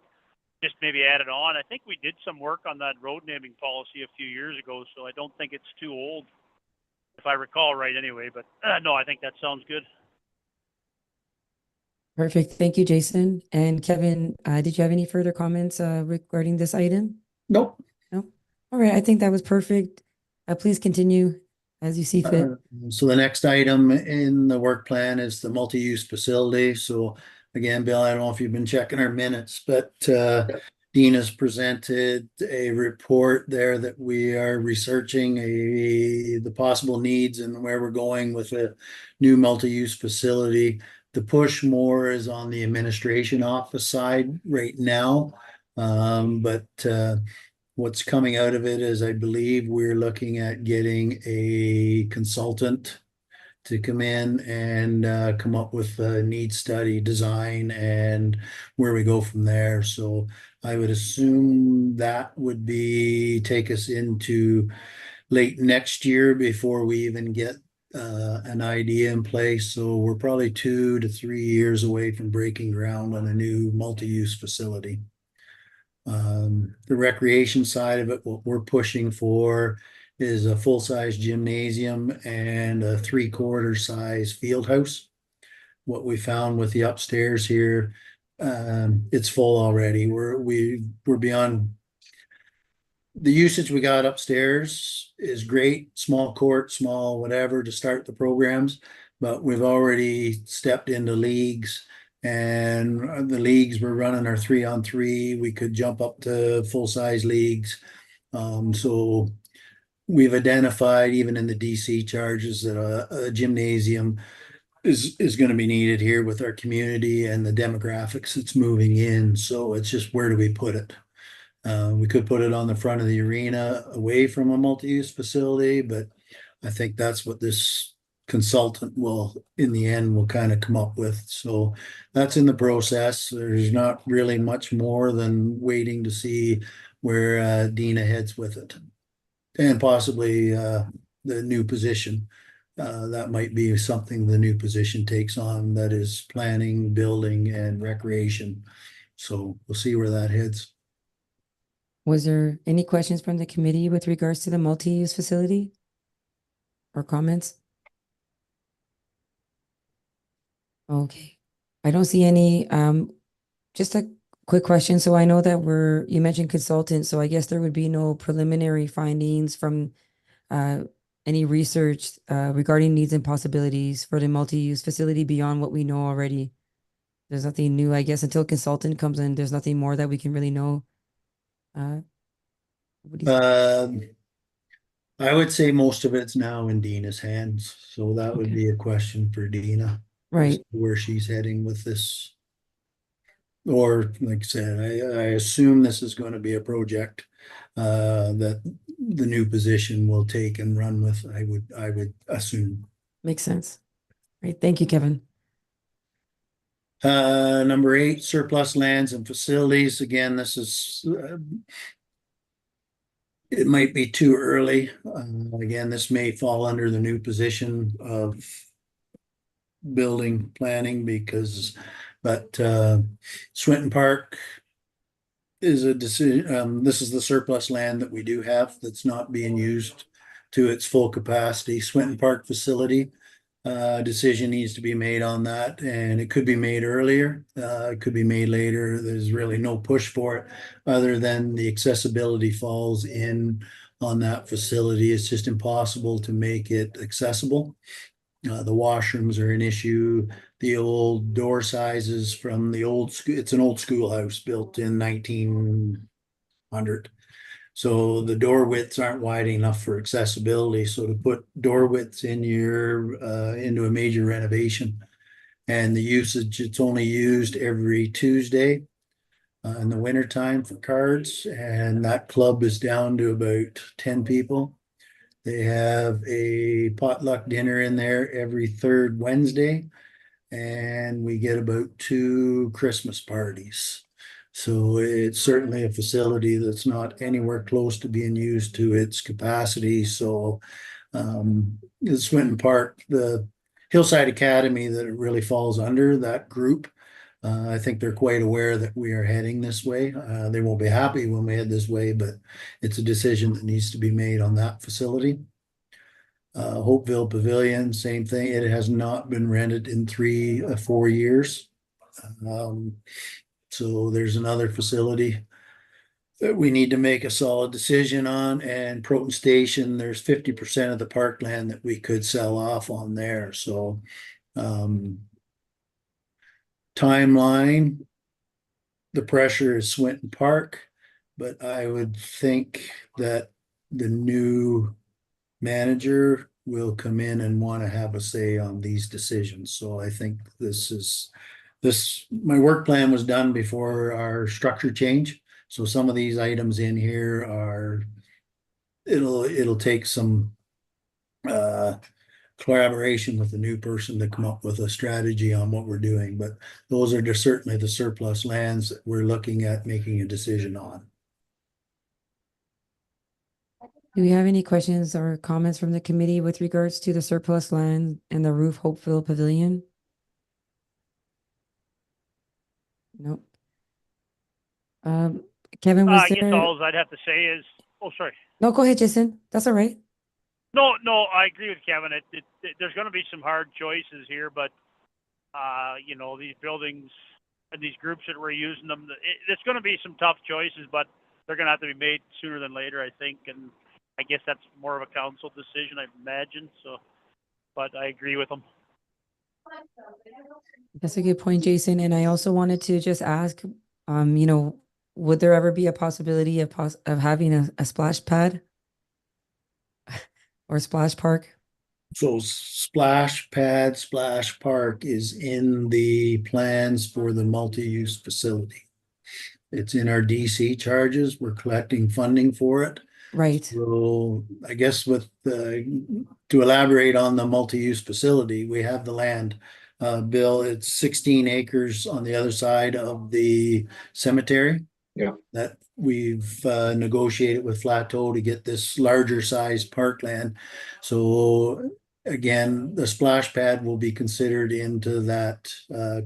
maybe add it on. I think we did some work on that road naming policy a few years ago, so I don't think it's too old, if I recall right anyway. But no, I think that sounds good. Perfect. Thank you, Jason. And Kevin, did you have any further comments regarding this item? Nope. No? All right, I think that was perfect. Please continue as you see fit. So the next item in the work plan is the multi-use facility. So again, Bill, I don't know if you've been checking our minutes, but Dina's presented a report there that we are researching the possible needs and where we're going with a new multi-use facility. The push more is on the administration office side right now. But what's coming out of it is I believe we're looking at getting a consultant to come in and come up with a need study design and where we go from there. So I would assume that would take us into late next year before we even get an idea in place. So we're probably 2 to 3 years away from breaking ground on a new multi-use facility. The recreation side of it, what we're pushing for is a full-size gymnasium and a 3/4 size field house. What we found with the upstairs here, it's full already. We're beyond the usage we got upstairs is great, small court, small whatever to start the programs, but we've already stepped into leagues. And the leagues we're running are 3-on-3. We could jump up to full-size leagues. So we've identified even in the DC charges that a gymnasium is going to be needed here with our community and the demographics that's moving in. So it's just where do we put it? We could put it on the front of the arena away from a multi-use facility, but I think that's what this consultant in the end will kind of come up with. So that's in the process. There's not really much more than waiting to see where Dina heads with it, and possibly the new position. That might be something the new position takes on, that is planning, building, and recreation. So we'll see where that heads. Was there any questions from the committee with regards to the multi-use facility or comments? Okay, I don't see any. Just a quick question. So I know that you mentioned consultants, so I guess there would be no preliminary findings from any research regarding needs and possibilities for the multi-use facility beyond what we know already. There's nothing new, I guess, until consultant comes in. There's nothing more that we can really know. What do you I would say most of it's now in Dina's hands, so that would Okay. be a question for Dina. as Right. to where she's heading with this. Or like I said, I assume this is going to be a project that the new position will take and run with, I would assume. Makes sense. Right, thank you, Kevin. Number 8, surplus lands and facilities. Again, this is, it might be too early. Again, this may fall under the new position of building planning but Swinton Park is a decision. This is the surplus land that we do have that's not being used to its full capacity. Swinton Park facility, decision needs to be made on that, and it could be made earlier. It could be made later. There's really no push for it other than the accessibility falls in on that facility. It's just impossible to make it accessible. The washrooms are an issue. The old door sizes from the old school, it's an old schoolhouse built in 1900. So the door widths aren't wide enough for accessibility. So to put door widths in into a major renovation, and the usage, it's only used every Tuesday in the wintertime for cards, and that club is down to about 10 people. They have a potluck dinner in there every third Wednesday, and we get about 2 Christmas parties. So it's certainly a facility that's not anywhere close to being used to its capacity. So the Swinton Park, the Hillside Academy, that it really falls under that group. I think they're quite aware that we are heading this way. They won't be happy when we head this way, but it's a decision that needs to be made on that facility. Hopeville Pavilion, same thing. It has not been rented in 4 years. So there's another facility that we need to make a solid decision on. And Proton Station, there's 50% of the parkland that we could sell off on there. So timeline, the pressure is Swinton Park, but I would think that the new manager will come in and want to have a say on these decisions. So I think my work plan was done before our structure change. So some of these items in here it'll take some collaboration with the new person to come up with a strategy on what we're doing. But those are just certainly the surplus lands that we're looking at making a decision on. Do we have any questions or comments from the committee with regards to the surplus land and the roof Hopeville Pavilion? Nope. Kevin, was I guess there? all I'd have to say is, oh, sorry. No, go ahead, Jason. That's all right. No, I agree with Kevin. There's going to be some hard choices here, but these buildings and these groups that we're using them, it's going to be some tough choices, but they're going to have to be made sooner than later, I think. And I guess that's more of a council decision, I imagine. So, but I agree with them. That's a good point, Jason. And I also wanted to just ask, would there ever be a possibility of having a splash pad or splash park? So splash pad, splash park is in the plans for the multi-use facility. It's in our DC charges. We're collecting funding for it. Right. So I guess to elaborate on the multi-use facility, we have the land. Bill, it's 16 acres on the other side of the cemetery. Yeah. That we've negotiated with Flateau to get this larger size parkland. So again, the splash pad will be considered into that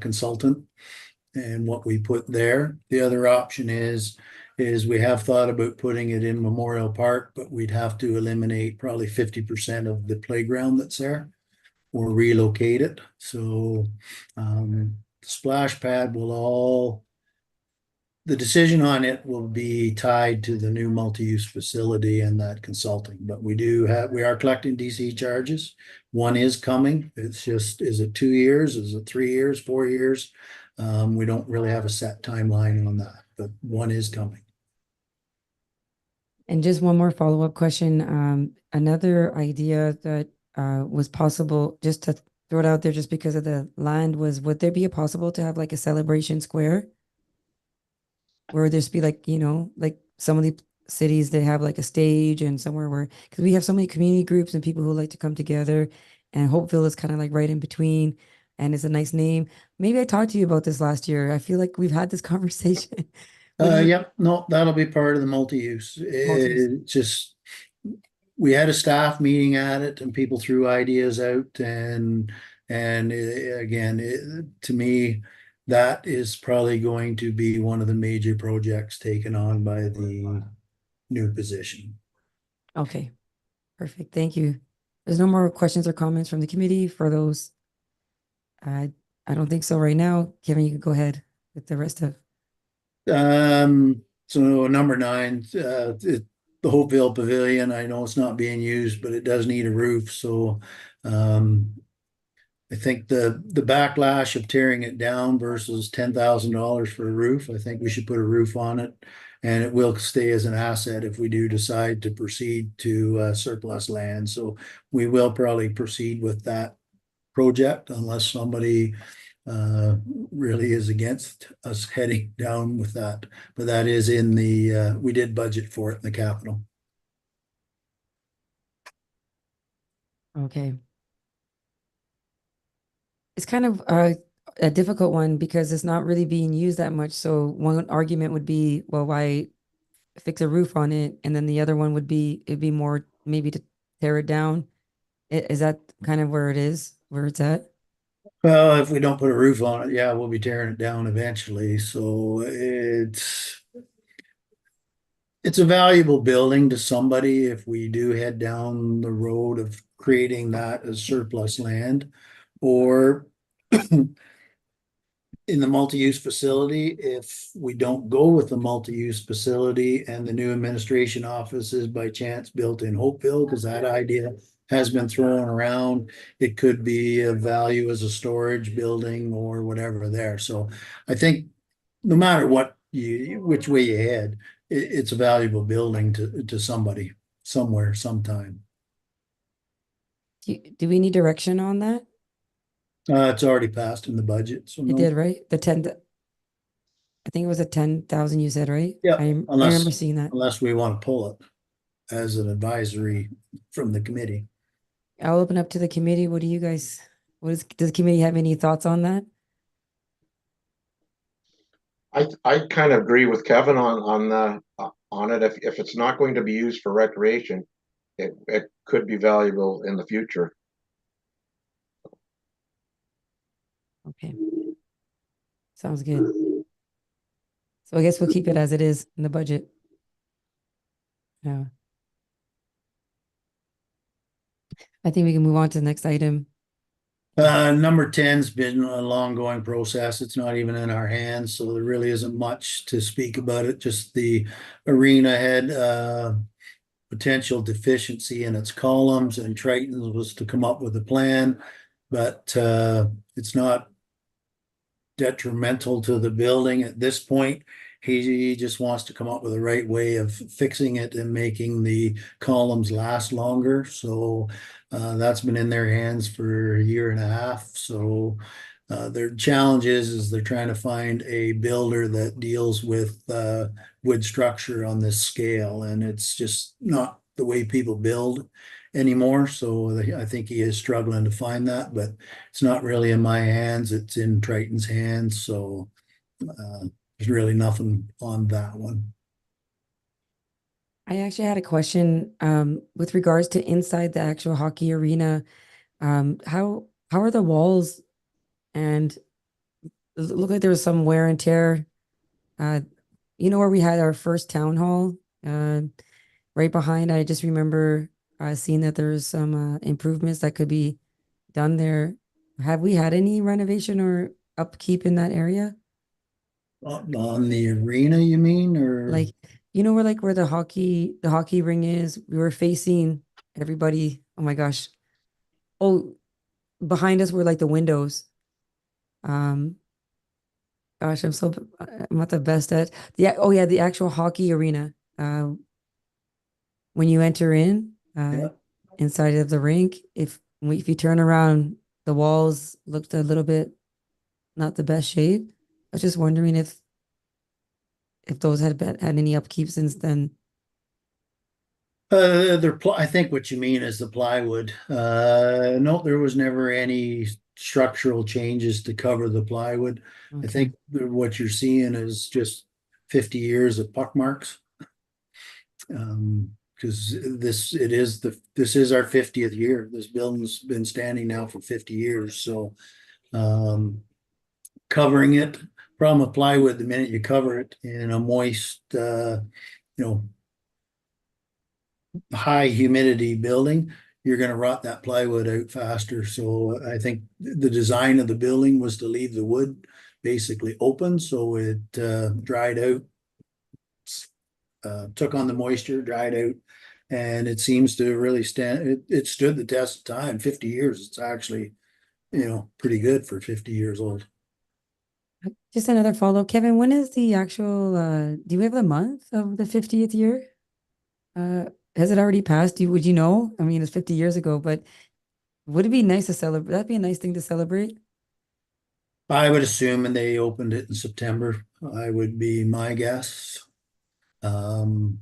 consultant and what we put there. The other option is we have thought about putting it in Memorial Park, but we'd have to eliminate probably 50% of the playground that's there or relocate it. So splash pad the decision on it will be tied to the new multi-use facility and that consulting. But we are collecting DC charges. One is coming. It's just, is it 2 years? Is it 3 years, 4 years? We don't really have a set timeline on that, but one is coming. And just one more follow-up question. Another idea that was possible, just to throw it out there just because of the land, was would there be a possible to have like a celebration square? Where there's be like, like some of the cities they have like a stage and somewhere where, because we have so many community groups and people who like to come together, and Hopeville is kind of like right in between, and it's a nice name. Maybe I talked to you about this last year. I feel like we've had this conversation. What do you- Yep, no, that'll be part of the multi-use. Multi-use. It just, we had a staff meeting at it and people threw ideas out and again, to me, that is probably going to be one of the major projects taken on by the new position. Okay, perfect. Thank you. There's no more questions or comments from the committee for those. I don't think so right now. Kevin, you can go ahead with the rest of. So number 9, the Hopeville Pavilion, I know it's not being used, but it does need a roof, so, I think the backlash of tearing it down versus $10,000 for a roof, I think we should put a roof on it. And it will stay as an asset if we do decide to proceed to surplus land. So we will probably proceed with that project unless somebody really is against us heading down with that. But that is in the, we did budget for it in the capital. Okay. It's kind of a difficult one because it's not really being used that much. So one argument would be, well, why fix a roof on it? And then the other one would be, it'd be more maybe to tear it down. Is that kind of where it is, where it's at? Well, if we don't put a roof on it, yeah, we'll be tearing it down eventually. So it's a valuable building to somebody if we do head down the road of creating that as surplus land. Or in the multi-use facility, if we don't go with the multi-use facility and the new administration office is by chance built in Hopeville, because that idea has been thrown around, it could be of value as a storage building or whatever there. So I think no matter which way you head, it's a valuable building to somebody, somewhere, sometime. Do we need direction on that? It's already passed in the budget, so It no. did, right? The 10, I think it was a 10,000 you said, right? Yeah, I remember seeing that. Unless we want to pull it as an advisory from the committee. I'll open up to the committee. What do you guys, does the committee have any thoughts on that? I kind of agree with Kevin on it. If it's not going to be used for recreation, it could be valuable in the future. Okay. Sounds good. So I guess we'll keep it as it is in the budget. Yeah. I think we can move on to the next item. Number 10's been a long going process. It's not even in our hands, so there really isn't much to speak about it. Just the arena had potential deficiency in its columns, and Triton's was to come up with a plan, but it's not detrimental to the building at this point. He just wants to come up with the right way of fixing it and making the columns last longer. So that's been in their hands for a year and a half. So their challenge is they're trying to find a builder that deals with wood structure on this scale, and it's just not the way people build anymore. So I think he is struggling to find that, but it's not really in my hands. It's in Triton's hands. So there's really nothing on that one. I actually had a question with regards to inside the actual hockey arena. How are the walls? And it looked like there was some wear and tear. You know where we had our first town hall? Right behind, I just remember seeing that there's some improvements that could be done there. Have we had any renovation or upkeep in that area? On the arena, you mean, or Like, you know where where the hockey ring is? We were facing everybody. Oh my gosh. Oh, behind us were like the windows. Um, gosh, I'm not the best at oh yeah, the actual hockey arena. When you enter in, Yeah. inside of the rink, if you turn around, the walls looked a little bit not the best shape. I was just wondering if those had any upkeep since then. I think what you mean is the plywood. No, there was never any structural changes to cover the plywood. I Okay. think what you're seeing is just 50 years of puck marks. Because this is our 50th year. This building's been standing now for 50 years. So covering it, problem with plywood, the minute you cover it in a moist, high humidity building, you're going to rot that plywood out faster. So I think the design of the building was to leave the wood basically open so it dried out, took on the moisture, dried out, and it seems to really stand. It stood the test of time. 50 years. It's actually, pretty good for 50 years old. Just another follow. Kevin, when is the actual, do we have the month of the 50th year? Has it already passed? Would you know? I mean, it's 50 years ago, but would it be nice to celebrate? That'd be a nice thing to celebrate. I would assume, and they opened it in September. I would be my guess.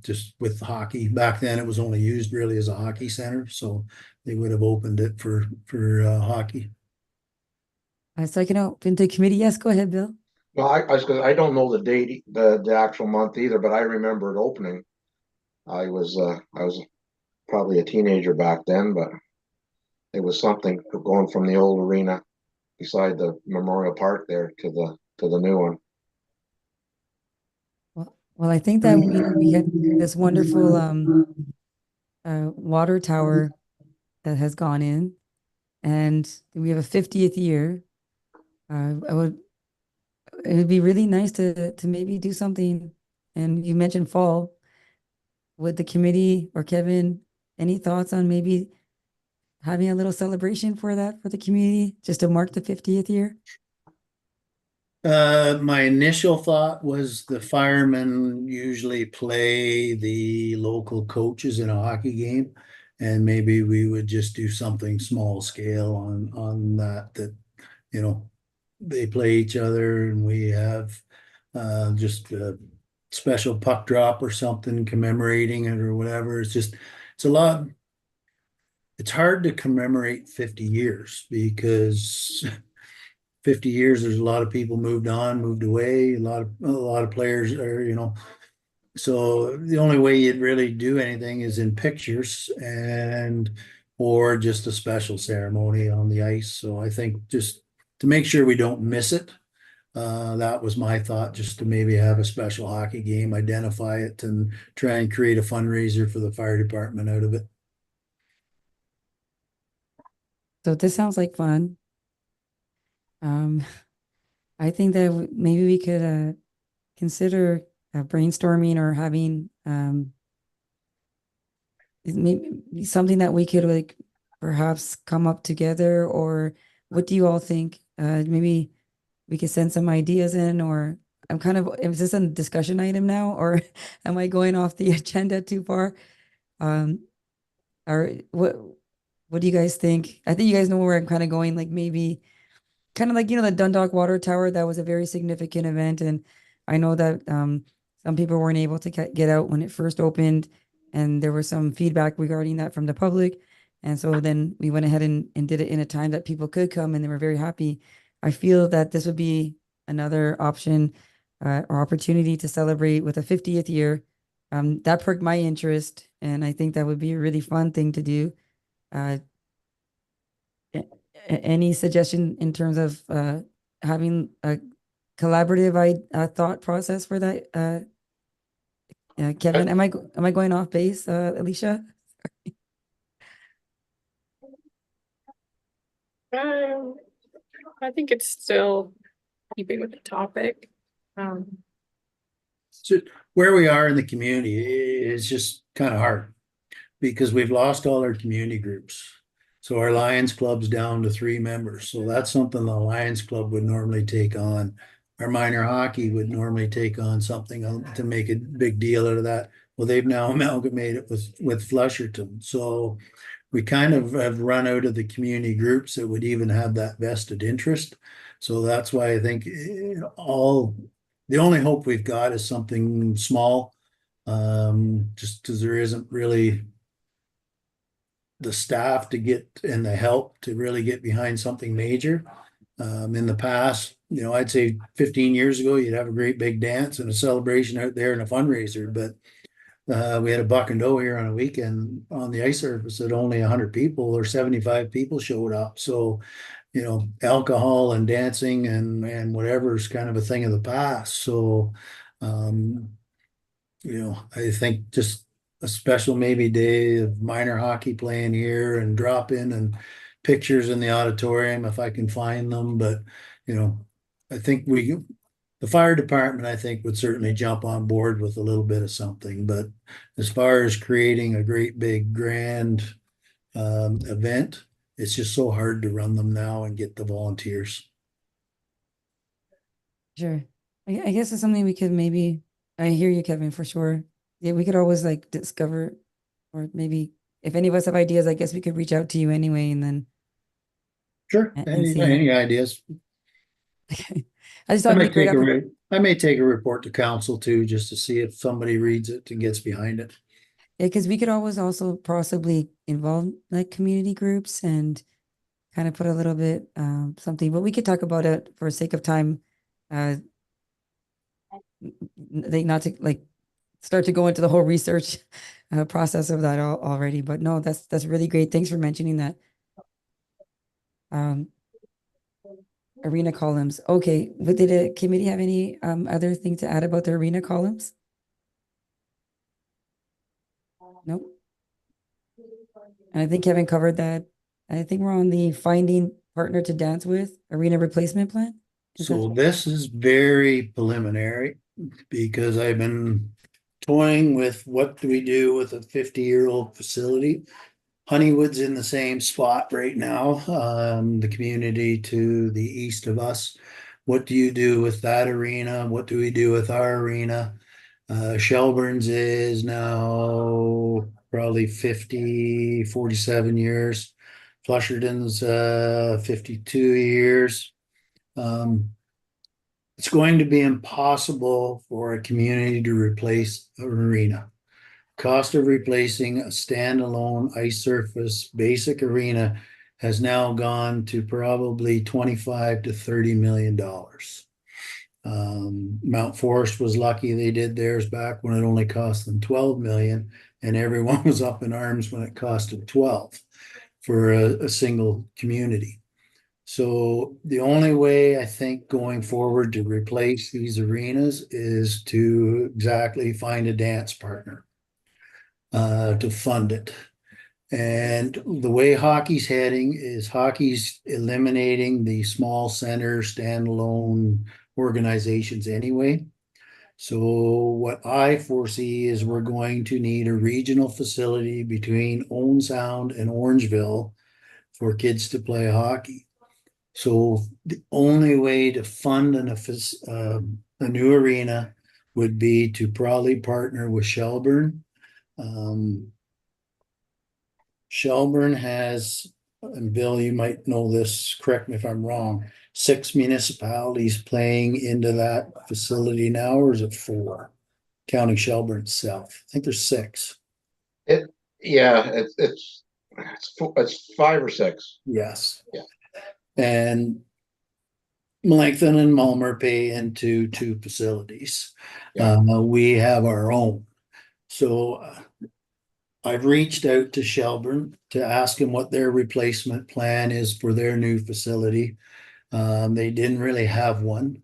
Just with hockey back then, it was only used really as a hockey center, so they would have opened it for hockey. So I can open to committee. Yes, go ahead, Bill. Well, I don't know the date, the actual month either, but I remember it opening. I was probably a teenager back then, but it was something going from the old arena beside the Memorial Park there to the new one. Well, I think that we had this wonderful water tower that has gone in, and we have a 50th year. It would be really nice to maybe do something. And you mentioned fall. Would the committee or Kevin, any thoughts on maybe having a little celebration for that for the community just to mark the 50th year? My initial thought was the firemen usually play the local coaches in a hockey game, and maybe we would just do something small scale on that, they play each other and we have just a special puck drop or something commemorating it or whatever. It's a lot. It's hard to commemorate 50 years because 50 years, there's a lot of people moved on, moved away. A lot of players are. So the only way you'd really do anything is in pictures or just a special ceremony on the ice. So I think just to make sure we don't miss it, that was my thought, just to maybe have a special hockey game, identify it, and try and create a fundraiser for the fire department out of it. So this sounds like fun. I think that maybe we could consider brainstorming or having maybe something that we could like perhaps come up together, or what do you all think? Maybe we could send some ideas in, or is this a discussion item now, or am I going off the agenda too far? Or what do you guys think? I think you guys know where I'm kind of going, like maybe kind of like, the Dundalk Water Tower, that was a very significant event. And I know that some people weren't able to get out when it first opened. And there was some feedback regarding that from the public. And so then we went ahead and did it in a time that people could come and they were very happy. I feel that this would be another option or opportunity to celebrate with a 50th year. That perked my interest. And I think that would be a really fun thing to do. Any suggestion in terms of having a collaborative thought process for that? Kevin, am I going off base, Alicia? I think it's still keeping with the topic. So where we are in the community is just kind of hard because we've lost all our community groups. So our Lions Club's down to 3 members. So that's something the Lions Club would normally take on. Our minor hockey would normally take on something to make a big deal out of that. Well, they've now amalgamated with Flusherton. So we kind of have run out of the community groups that would even have that vested interest. So that's why I think the only hope we've got is something small, just because there isn't really the staff to get and the help to really get behind something major. In the past, I'd say 15 years ago, you'd have a great big dance and a celebration out there and a fundraiser, but we had a buck and doe here on a weekend on the ice surface that only 100 people or 75 people showed up. So, alcohol and dancing and whatever is kind of a thing of the past. So, I think just a special maybe day of minor hockey playing here and drop in and pictures in the auditorium if I can find them. But, I think the fire department, I think, would certainly jump on board with a little bit of something. But as far as creating a great big grand event, it's just so hard to run them now and get the volunteers. Sure. I guess it's something we could maybe, I hear you, Kevin, for sure. Yeah, we could always like discover, or maybe if any of us have ideas, I guess we could reach out to you anyway and then. Sure. And see. Any ideas? I just thought it'd be great. I may take a report to council too, just to see if somebody reads it and gets behind it. Yeah, because we could always also possibly involve like community groups and kind of put a little bit something, but we could talk about it for sake of time. They not to like start to go into the whole research process of that already, but no, that's really great. Thanks for mentioning that. Arena columns. Okay, but did the committee have any other thing to add about the arena columns? Nope. And I think Kevin covered that. I think we're on the finding partner to dance with arena replacement plan. So this is very preliminary because I've been toying with what do we do with a 50-year-old facility. Honeywood's in the same spot right now, the community to the east of us. What do you do with that arena? What do we do with our arena? Shelburne's is now probably 47 years. Flusherton's 52 years. It's going to be impossible for a community to replace an arena. Cost of replacing a standalone ice surface basic arena has now gone to probably $25 to $30 million. Mount Forest was lucky they did theirs back when it only cost them 12 million, and everyone was up in arms when it costed 12 for a single community. So the only way I think going forward to replace these arenas is to exactly find a dance partner to fund it. And the way hockey's heading is hockey's eliminating the small center standalone organizations anyway. So what I foresee is we're going to need a regional facility between Owen Sound and Orangeville for kids to play hockey. So the only way to fund a new arena would be to probably partner with Shelburne. Shelburne has, and Bill, you might know this, correct me if I'm wrong, 6 municipalities playing into that facility now, or is it 4? Counting Shelburne itself. I think there's 6. Yeah, it's 5 or 6. Yes. Yeah. And Melanchthon and Mulmer pay into 2 facilities. Yeah. We have our own. So I've reached out to Shelburne to ask them what their replacement plan is for their new facility. They didn't really have one.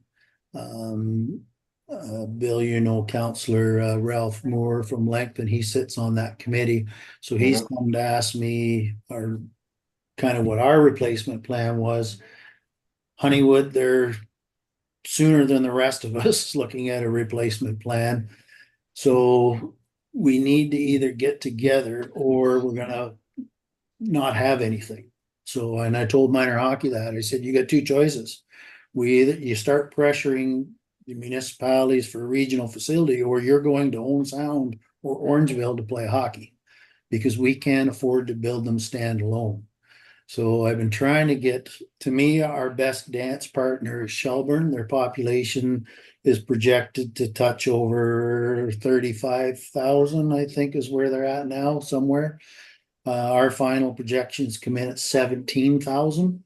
Bill, Councillor Ralph Moore from Melanchthon, he sits on that committee. So he's come to ask me kind of what our replacement plan was. Honeywood, they're sooner than the rest of us looking at a replacement plan. So we need to either get together or we're going to not have anything. So, and I told minor hockey that. I said, you got 2 choices. You start pressuring the municipalities for a regional facility, or you're going to Owen Sound or Orangeville to play hockey because we can't afford to build them standalone. So I've been trying to get, to me, our best dance partner is Shelburne. Their population is projected to touch over 35,000, I think is where they're at now, somewhere. Our final projections come in at 17,000.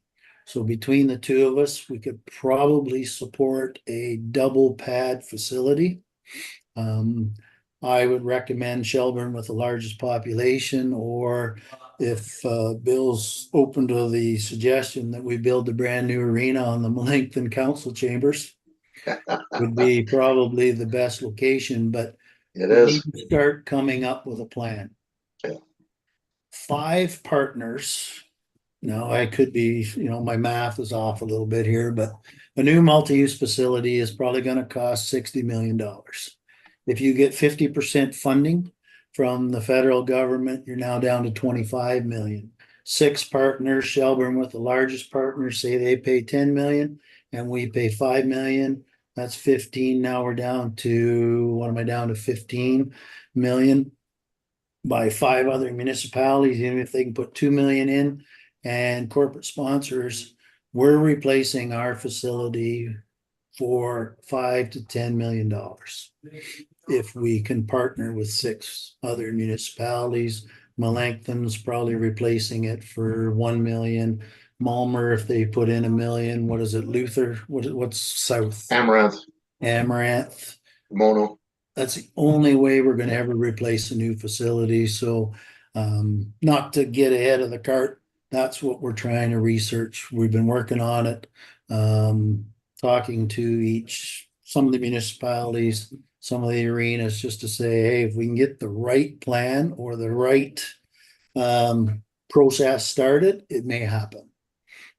So between the two of us, we could probably support a double pad facility. I would recommend Shelburne with the largest population, or if Bill's open to the suggestion that we build a brand new arena on the Melanchthon Council Chambers, would be probably the best location, but It we need is. to start coming up with a plan. Yeah. 5 partners. Now, I could be, my math is off a little bit here, but a new multi-use facility is probably going to cost $60 million. If you get 50% funding from the federal government, you're now down to 25 million. 6 partners, Shelburne with the largest partner, say they pay 10 million and we pay 5 million. That's 15. Now we're down to, what am I down to, 15 million by 5 other municipalities, even if they can put 2 million in, and corporate sponsors. We're replacing our facility for $5 to $10 million. If we can partner with 6 other municipalities, Melanchthon's probably replacing it for 1 million. Malmer, if they put in 1 million, what is it? Luther, what's south? Amaranth, Amaranth. Mono. That's the only way we're gonna ever replace a new facility. So not to get ahead of the cart, that's what we're trying to research. We've been working on it. Talking to some of the municipalities, some of the arenas, just to say, hey, if we can get the right plan or the right process started, it may happen.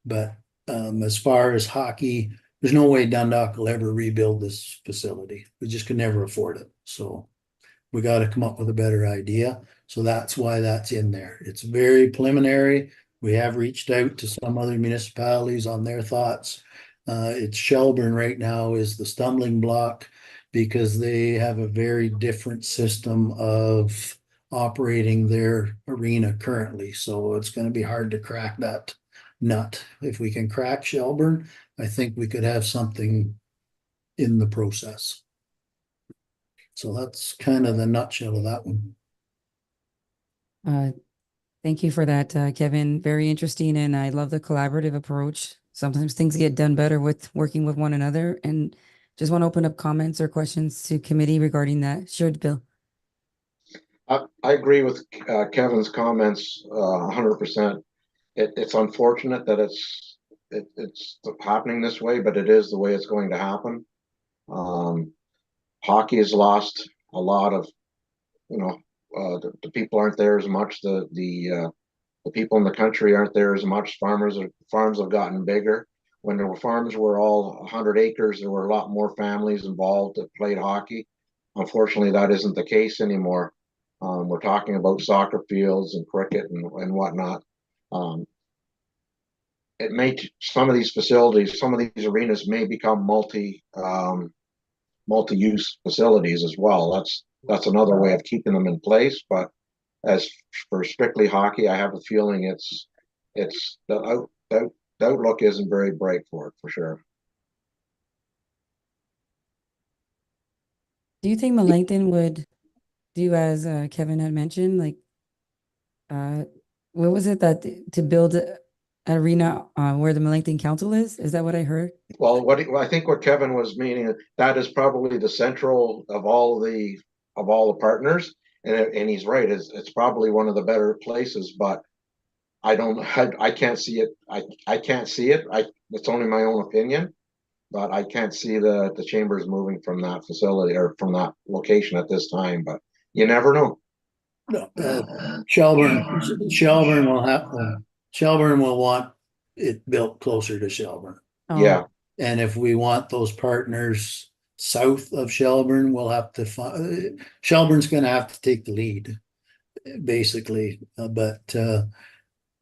But as far as hockey, there's no way Dundalk will ever rebuild this facility. We just could never afford it. So we got to come up with a better idea. So that's why that's in there. It's very preliminary. We have reached out to some other municipalities on their thoughts. It's Shelburne right now is the stumbling block because they have a very different system of operating their arena currently. So it's going to be hard to crack that nut. If we can crack Shelburne, I think we could have something in the process. So that's kind of the nutshell of that one. Thank you for that, Kevin. Very interesting, and I love the collaborative approach. Sometimes things get done better with working with one another, and just want to open up comments or questions to committee regarding that. Sure, Bill. I agree with Kevin's comments 100%. It's unfortunate that it's happening this way, but it is the way it's going to happen. Hockey has lost a lot of, the people aren't there as much. The people in the country aren't there as much. Farms have gotten bigger. When the farms were all 100 acres, there were a lot more families involved that played hockey. Unfortunately, that isn't the case anymore. We're talking about soccer fields and cricket and whatnot. It may some of these facilities, some of these arenas may become multi-use facilities as well. That's another way of keeping them in place. But as for strictly hockey, I have a feeling it's the outlook isn't very bright for it, for sure. Do you think Melanchthon would do as Kevin had mentioned, like what was it that to build an arena where the Melanchthon Council is? Is that what I heard? Well, I think what Kevin was meaning, that is probably the central of all the partners, and he's right. It's probably one of the better places, but I can't see it. I can't see it. It's only my own opinion, but I can't see the chambers moving from that facility or from that location at this time. But you never know. No, Shelburne will want it built closer to Shelburne. Yeah. And if we want those partners south of Shelburne, we'll have to Shelburne's going to have to take the lead, basically. But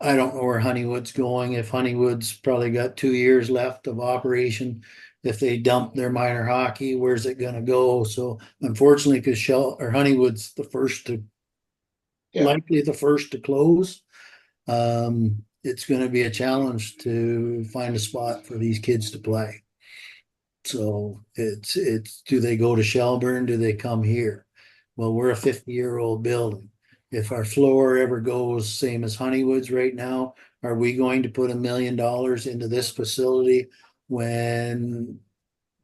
I don't know where Honeywood's going. If Honeywood's probably got 2 years left of operation, if they dump their minor hockey, where's it going to go? So unfortunately, because Honeywood's likely the first to close, it's going to be a challenge to find a spot for these kids to play. So it's do they go to Shelburne? Do they come here? Well, we're a 50-year-old building. if our floor ever goes same as Honeywood's right now, are we going to put $1 million into this facility when,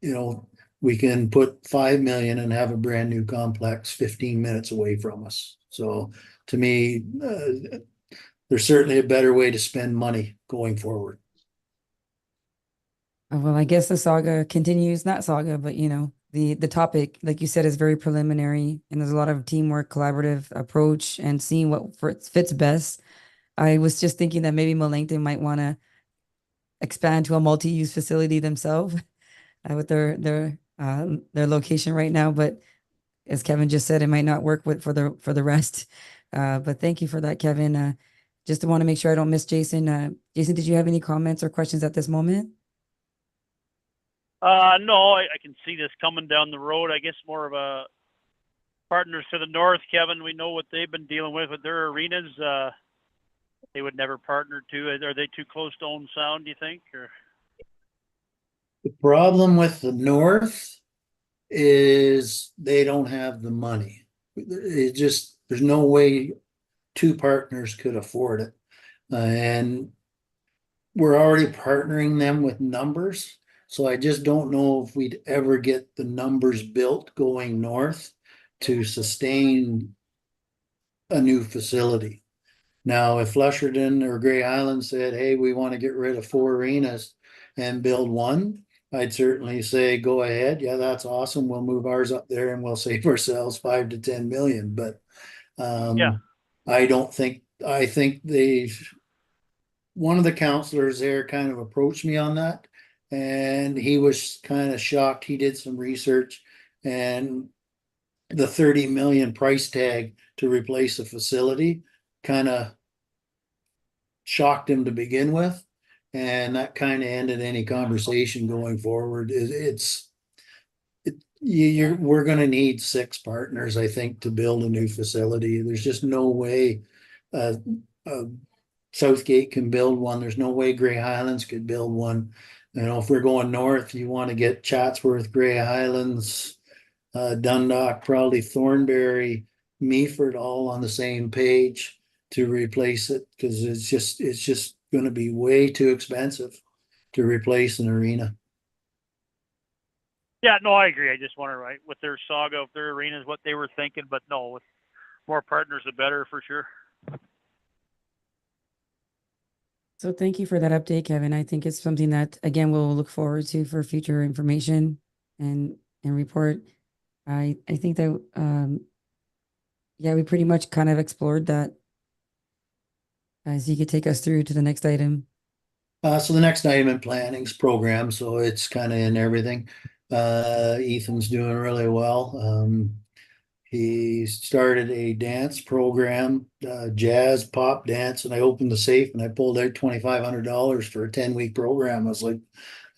you know, we can put 5 million and have a brand new complex 15 minutes away from us? So to me, there's certainly a better way to spend money going forward. Well, I guess the saga continues, not saga, but the topic, like you said, is very preliminary and there's a lot of teamwork, collaborative approach and seeing what fits best. I was just thinking that maybe Mollington might want to expand to a multi-use facility themselves with their location right now, but as Kevin just said, it might not work for the rest. But thank you for that, Kevin. Just want to make sure I don't miss Jason. Jason, did you have any comments or questions at this moment? No, I can see this coming down the road. I guess more of a partners to the north, Kevin. We know what they've been dealing with their arenas. They would never partner too. Are they too close to own sound, do you think? Or The problem with the north is they don't have the money. There's no way two partners could afford it. And we're already partnering them with numbers. So I just don't know if we'd ever get the numbers built going north to sustain a new facility. Now, if Flusherton or Grey Island said, hey, we want to get rid of 4 arenas and build one, I'd certainly say, go ahead. Yeah, that's awesome. We'll move ours up there and we'll save ourselves 5 to 10 million. But Yeah. I think one of the counselors there kind of approached me on that. And he was kind of shocked. He did some research and the 30 million price tag to replace a facility kind of shocked him to begin with. And that kind of ended any conversation going forward. We're going to need 6 partners, I think, to build a new facility. There's just no way uh, Southgate can build one. There's no way Grey Highlands could build one. If we're going north, you want to get Chatsworth, Grey Highlands, Dundalk, probably Thornbury, Meaford, all on the same page to replace it, because it's just going to be way too expensive to replace an arena. yeah, no, I agree. I just wonder, right, with their saga, with their arenas, what they were thinking. But no, with more partners, the better for sure. So thank you for that update, Kevin. I think it's something that, again, we'll look forward to for future information and report. I think that, yeah, we pretty much kind of explored that. As you could take us through to the next item. So the next item in planning's program, so it's kind of in everything. Ethan's doing really well. He started a dance program, jazz pop dance, and I opened the safe and I pulled out $2,500 for a 10-week program. I was like,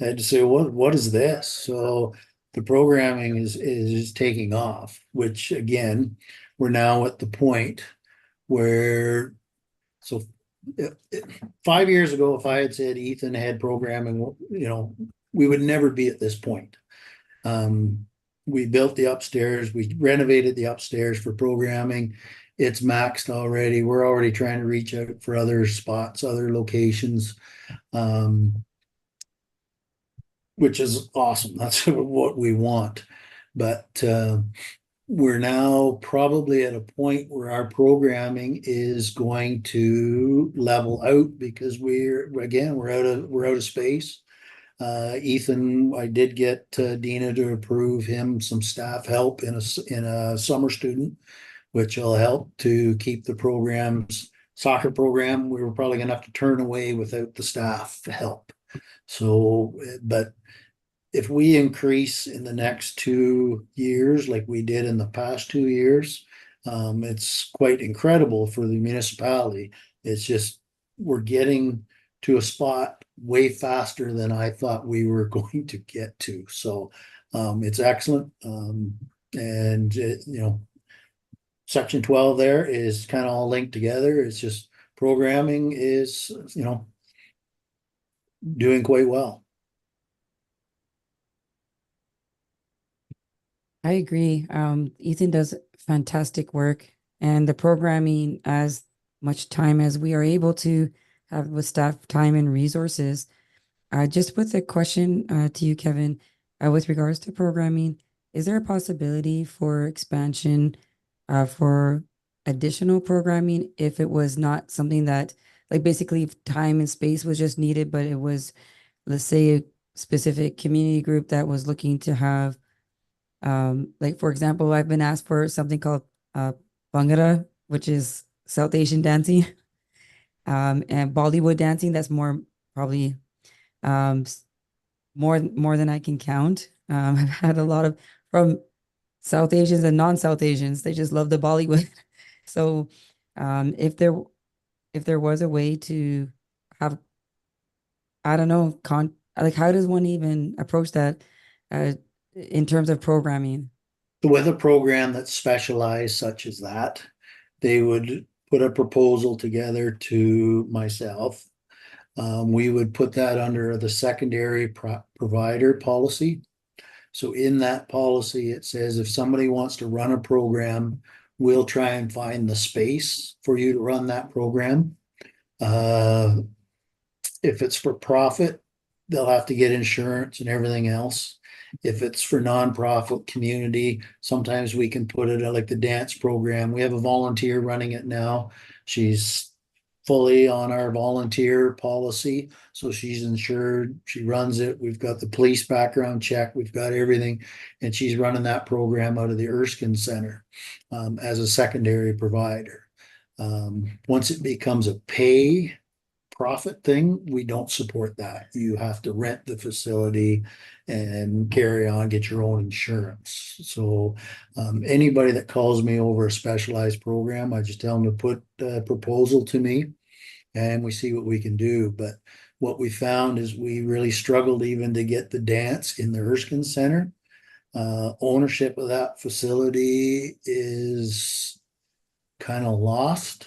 I had to say, what is this? So the programming is taking off, which again, we're now at the point where, so 5 years ago, if I had said Ethan had programming, we would never be at this point. We built the upstairs, we renovated the upstairs for programming. It's maxed already. We're already trying to reach out for other spots, other locations, which is awesome. That's what we want. But we're now probably at a point where our programming is going to level out because we're out of space. Ethan, I did get Dina to approve him some staff help in a summer student, which will help to keep the soccer program. We were probably gonna have to turn away without the staff help. So, but if we increase in the next 2 years, like we did in the past 2 years, it's quite incredible for the municipality. It's just, we're getting to a spot way faster than I thought we were going to get to. So, it's excellent. Section 12 there is kind of all linked together. It's just programming is, doing quite well. I agree. Ethan does fantastic work and the programming as much time as we are able to have with staff time and resources. Just with a question to you, Kevin, with regards to programming, is there a possibility for expansion for additional programming if it was not something that, like basically if time and space was just needed, but it was, let's say, a specific community group that was looking to have, like for example, I've been asked for something called Bhangra, which is South Asian dancing, and Bollywood dancing. That's more probably more than I can count. I've had a lot of from South Asians and non-South Asians. They just love the Bollywood. So if there was a way to have, I don't know, like how does one even approach that in terms of programming? With a program that's specialized such as that, they would put a proposal together to myself. We would put that under the secondary provider policy. So in that policy, it says if somebody wants to run a program, we'll try and find the space for you to run that program. If it's for profit, they'll have to get insurance and everything else. If it's for nonprofit community, sometimes we can put it like the dance program. We have a volunteer running it now. She's fully on our volunteer policy, so she's insured. She runs it. We've got the police background check. We've got everything, and she's running that program out of the Erskine Center as a secondary provider. Once it becomes a pay profit thing, we don't support that. You have to rent the facility and carry on, get your own insurance. So anybody that calls me over a specialized program, I just tell them to put a proposal to me and we see what we can do. But what we found is we really struggled even to get the dance in the Erskine Center. Ownership of that facility is kind of lost.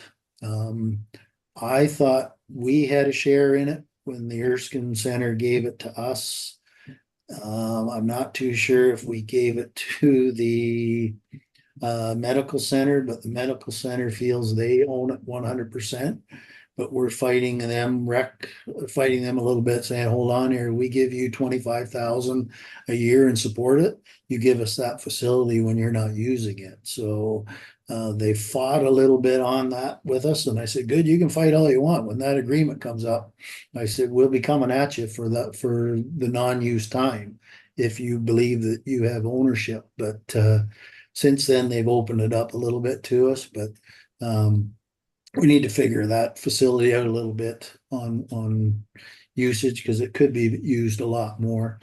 I thought we had a share in it when the Erskine Center gave it to us. I'm not too sure if we gave it to the medical center, but the medical center feels they own it 100%. But we're fighting them a little bit, saying, hold on here, we give you 25,000 a year and support it. You give us that facility when you're not using it. So they fought a little bit on that with us. And I said, good, you can fight all you want. When that agreement comes up, I said, we'll be coming at you for the non-use time if you believe that you have ownership. But since then, they've opened it up a little bit to us. But we need to figure that facility out a little bit on usage because it could be used a lot more.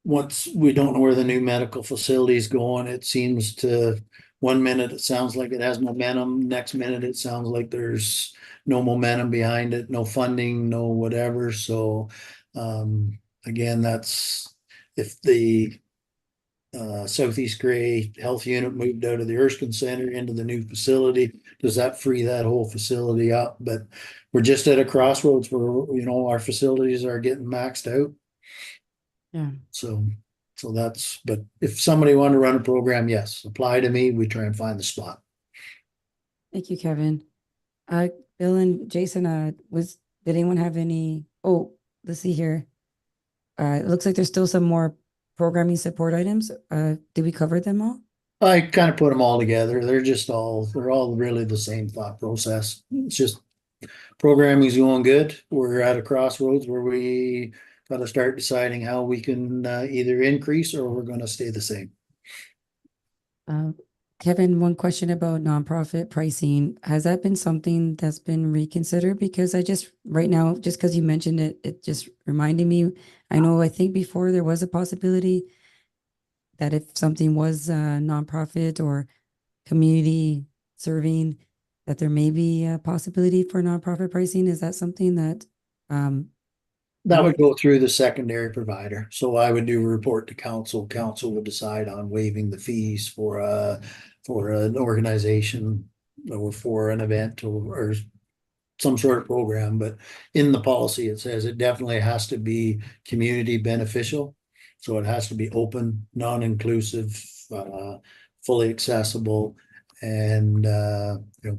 Once we don't know where the new medical facility is going, it seems to 1 minute it sounds like it has momentum. Next minute it sounds like there's no momentum behind it, no funding, no whatever. So again, that's if the Southeast Gray Health Unit moved out of the Erskine Center into the new facility, does that free that whole facility up? But we're just at a crossroads where, our facilities are getting maxed out. Yeah. So that's, but if somebody wanted to run a program, yes, apply to me. We try and find the spot. Thank you, Kevin. Bill and Jason, did anyone have any, let's see here. It looks like there's still some more programming support items. Did we cover them all? I kind of put them all together. They're all really the same thought process. It's just programming's going good. We're at a crossroads where we got to start deciding how we can either increase or we're going to stay the same. Kevin, one question about nonprofit pricing. Has that been something that's been reconsidered? Because right now, just because you mentioned it, it just reminded me. I think before there was a possibility that if something was nonprofit or community serving, that there may be a possibility for nonprofit pricing. Is that something that that would go through the secondary provider? So I would do a report to council. Council would decide on waiving the fees for an organization or for an event or some sort of program. But in the policy, it says it definitely has to be community beneficial. So it has to be open, non-inclusive, fully accessible, and, you know,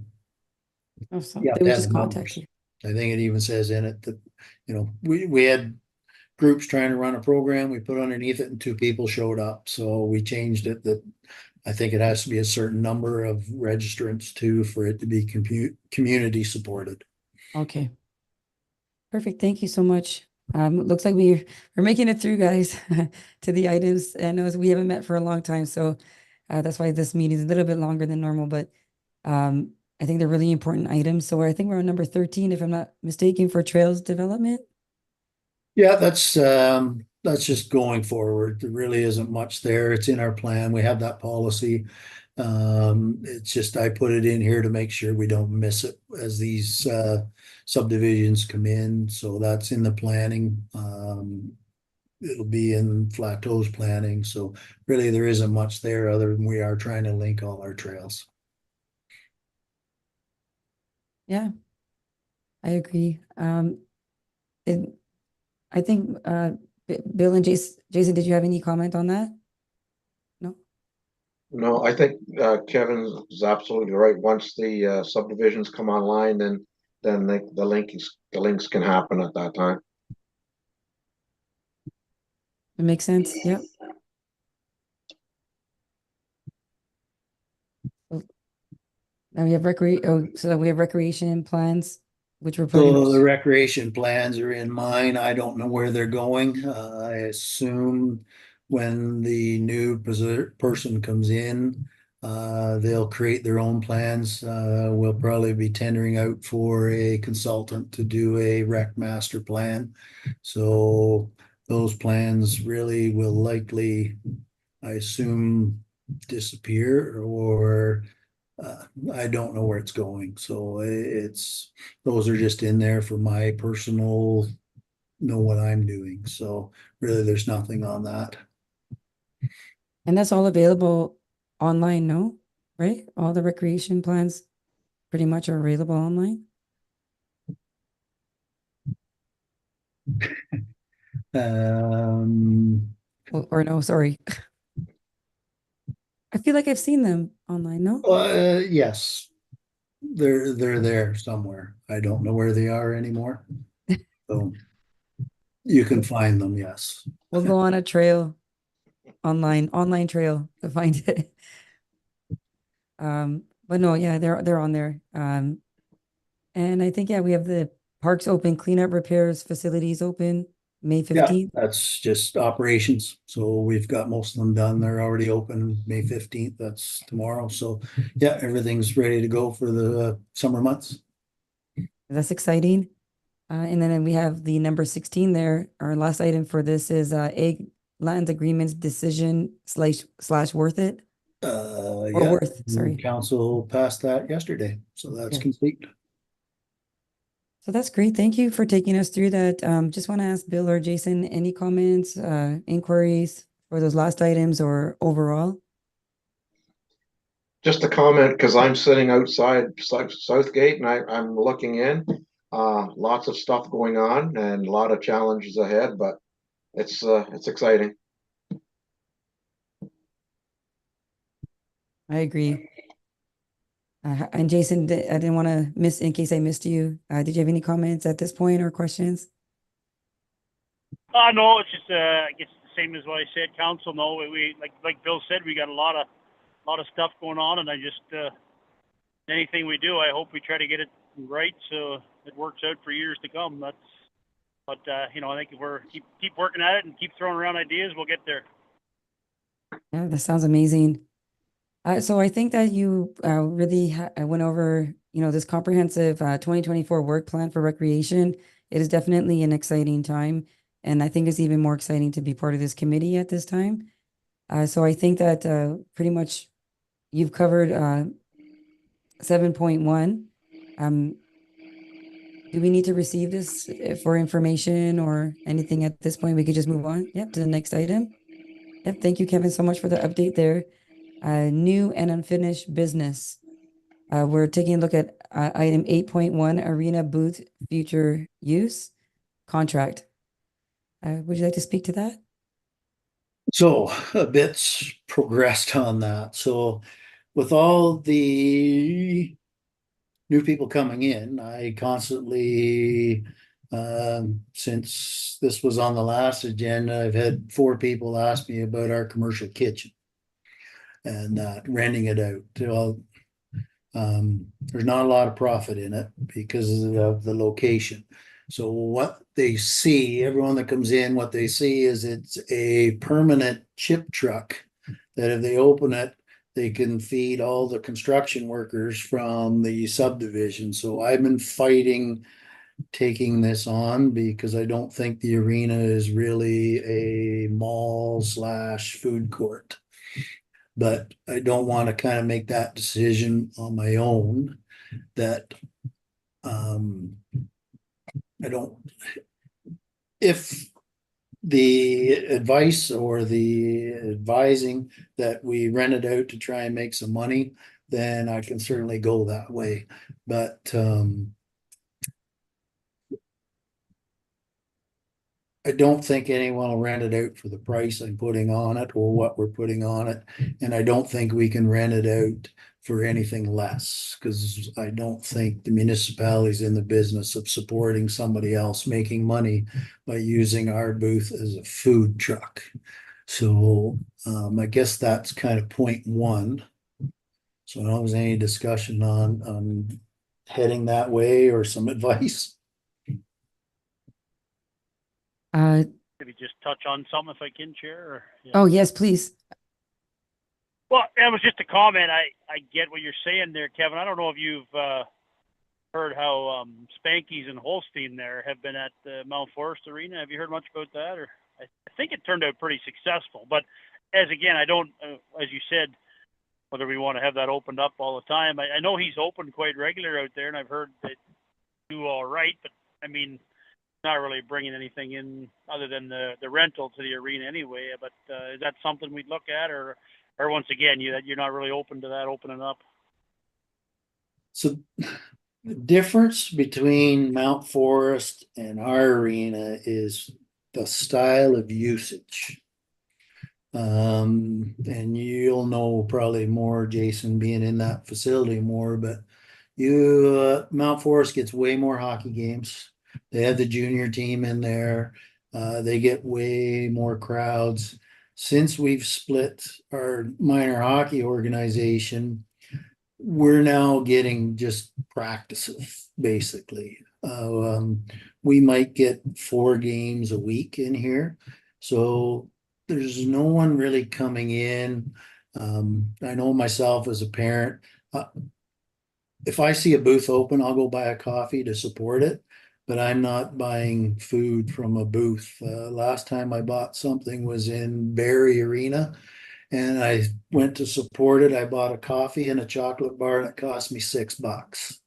Oh, so yeah, they would have just the contact numbers. you. I think it even says in it that, you know, we had groups trying to run a program, we put underneath it and 2 people showed up. So we changed it that I think it has to be a certain number of registrants too for it to be community supported. Okay. Perfect. Thank you so much. Looks like we're making it through, guys, to the items. I know we haven't met for a long time, so that's why this meeting is a little bit longer than normal, but I think they're really important items. So I think we're on number 13, if I'm not mistaken, for trails development. Yeah, that's just going forward. There really isn't much there. It's in our plan. We have that policy. It's just I put it in here to make sure we don't miss it as these subdivisions come in. So that's in the planning. It'll be in Flateau's planning. So really there isn't much there other than we are trying to link all our trails. Yeah, I agree. I think Bill and Jason, did you have any comment on that? No? No, I think Kevin is absolutely right. Once the subdivisions come online, then the links can happen at that time. It makes sense. Yep. Now we have so we have recreation plans, which we're pretty So the much, recreation plans are in mine. I don't know where they're going. I assume when the new person comes in, they'll create their own plans. We'll probably be tendering out for a consultant to do a rec master plan. So those plans really will likely, I assume, disappear or I don't know where it's going. So it's, those are just in there for my personal, know what I'm doing. So really, there's nothing on that. and that's all available online, no? Right? All the recreation plans pretty much are available online? Um, Or no, sorry. I feel like I've seen them online, no? yes, they're there somewhere. I don't know where they are anymore. So you can find them, yes. We'll go on a trail online trail to find it. But no, yeah, they're on there. And I think, yeah, we have the parks open, cleanup repairs, facilities open, May Yeah, 15th. that's just operations. So we've got most of them done. They're already open May 15th. That's tomorrow. So yeah, everything's ready to go for the summer months. That's exciting. And then we have the number 16 there. Our last item for this is egg land agreements decision slash worth it or Yeah, worth, sorry. council passed that yesterday. So that's Yeah. complete. So that's great. Thank you for taking us through that. Just want to ask Bill or Jason, any comments, inquiries for those last items or overall? Just a comment, because I'm sitting outside Southgate and I'm looking in. Lots of stuff going on and a lot of challenges ahead, but it's exciting. I agree. And Jason, I didn't want to miss, in case I missed you. Did you have any comments at this point or questions? No, it's just I guess the same as what I said. Council, no, we like Bill said, we got a lot of stuff going on, and I just anything we do, I hope we try to get it right so it works out for years to come. But you know, I think if we're keep working at it and keep throwing around ideas, we'll get there. Yeah, that sounds amazing. So I think that you really went over, this comprehensive 2024 work plan for recreation. It is definitely an exciting time. And I think it's even more exciting to be part of this committee at this time. So I think that pretty much you've covered 7.1. Do we need to receive this for information or anything at this point? We could just move on. Yep, to the next item. Yep, thank you, Kevin, so much for the update there. New and unfinished business. We're taking a look at item 8.1, arena booth future use contract. Would you like to speak to that? So a bit's progressed on that. So with all the new people coming in, I constantly, since this was on the last agenda, I've had 4 people ask me about our commercial kitchen and renting it out. Well, there's not a lot of profit in it because of the location. So what they see, everyone that comes in, what they see is it's a permanent chip truck that if they open it, they can feed all the construction workers from the subdivision. So I've been fighting taking this on because I don't think the arena is really a mall slash food court. But I don't want to kind of make that decision on my own that I don't, if the advice or the advising that we rent it out to try and make some money, then I can certainly go that way. But I don't think anyone will rent it out for the price I'm putting on it or what we're putting on it. And I don't think we can rent it out for anything less because I don't think the municipality's in the business of supporting somebody else making money by using our booth as a food truck. So I guess that's kind of point 1. So I don't know if there's any discussion on heading that way or some advice. Maybe just touch on something if I can, Chair. Or, yeah. Oh, yes, please. Well, that was just a comment. I get what you're saying there, Kevin. I don't know if you've heard how Spanky's and Holstein there have been at the Mount Forest Arena. Have you heard much about that? Or I think it turned out pretty successful. But as again, I don't, as you said, whether we want to have that opened up all the time. I know he's open quite regular out there, and I've heard that do all right. But I mean, not really bringing anything in other than the rental to the arena anyway. But is that something we'd look at, or once again, you're not really open to that opening up? So the difference between Mount Forest and our arena is the style of usage. And you'll know probably more, Jason, being in that facility more, but Mount Forest gets way more hockey games. They have the junior team in there. They get way more crowds. Since we've split our minor hockey organization, we're now getting just practices, basically. We might get 4 games a week in here. So there's no one really coming in. I know myself as a parent, if I see a booth open, I'll go buy a coffee to support it, but I'm not buying food from a booth. Last time I bought something was in Barrie Arena, and I went to support it. I bought a coffee and a chocolate bar, and it cost me $6.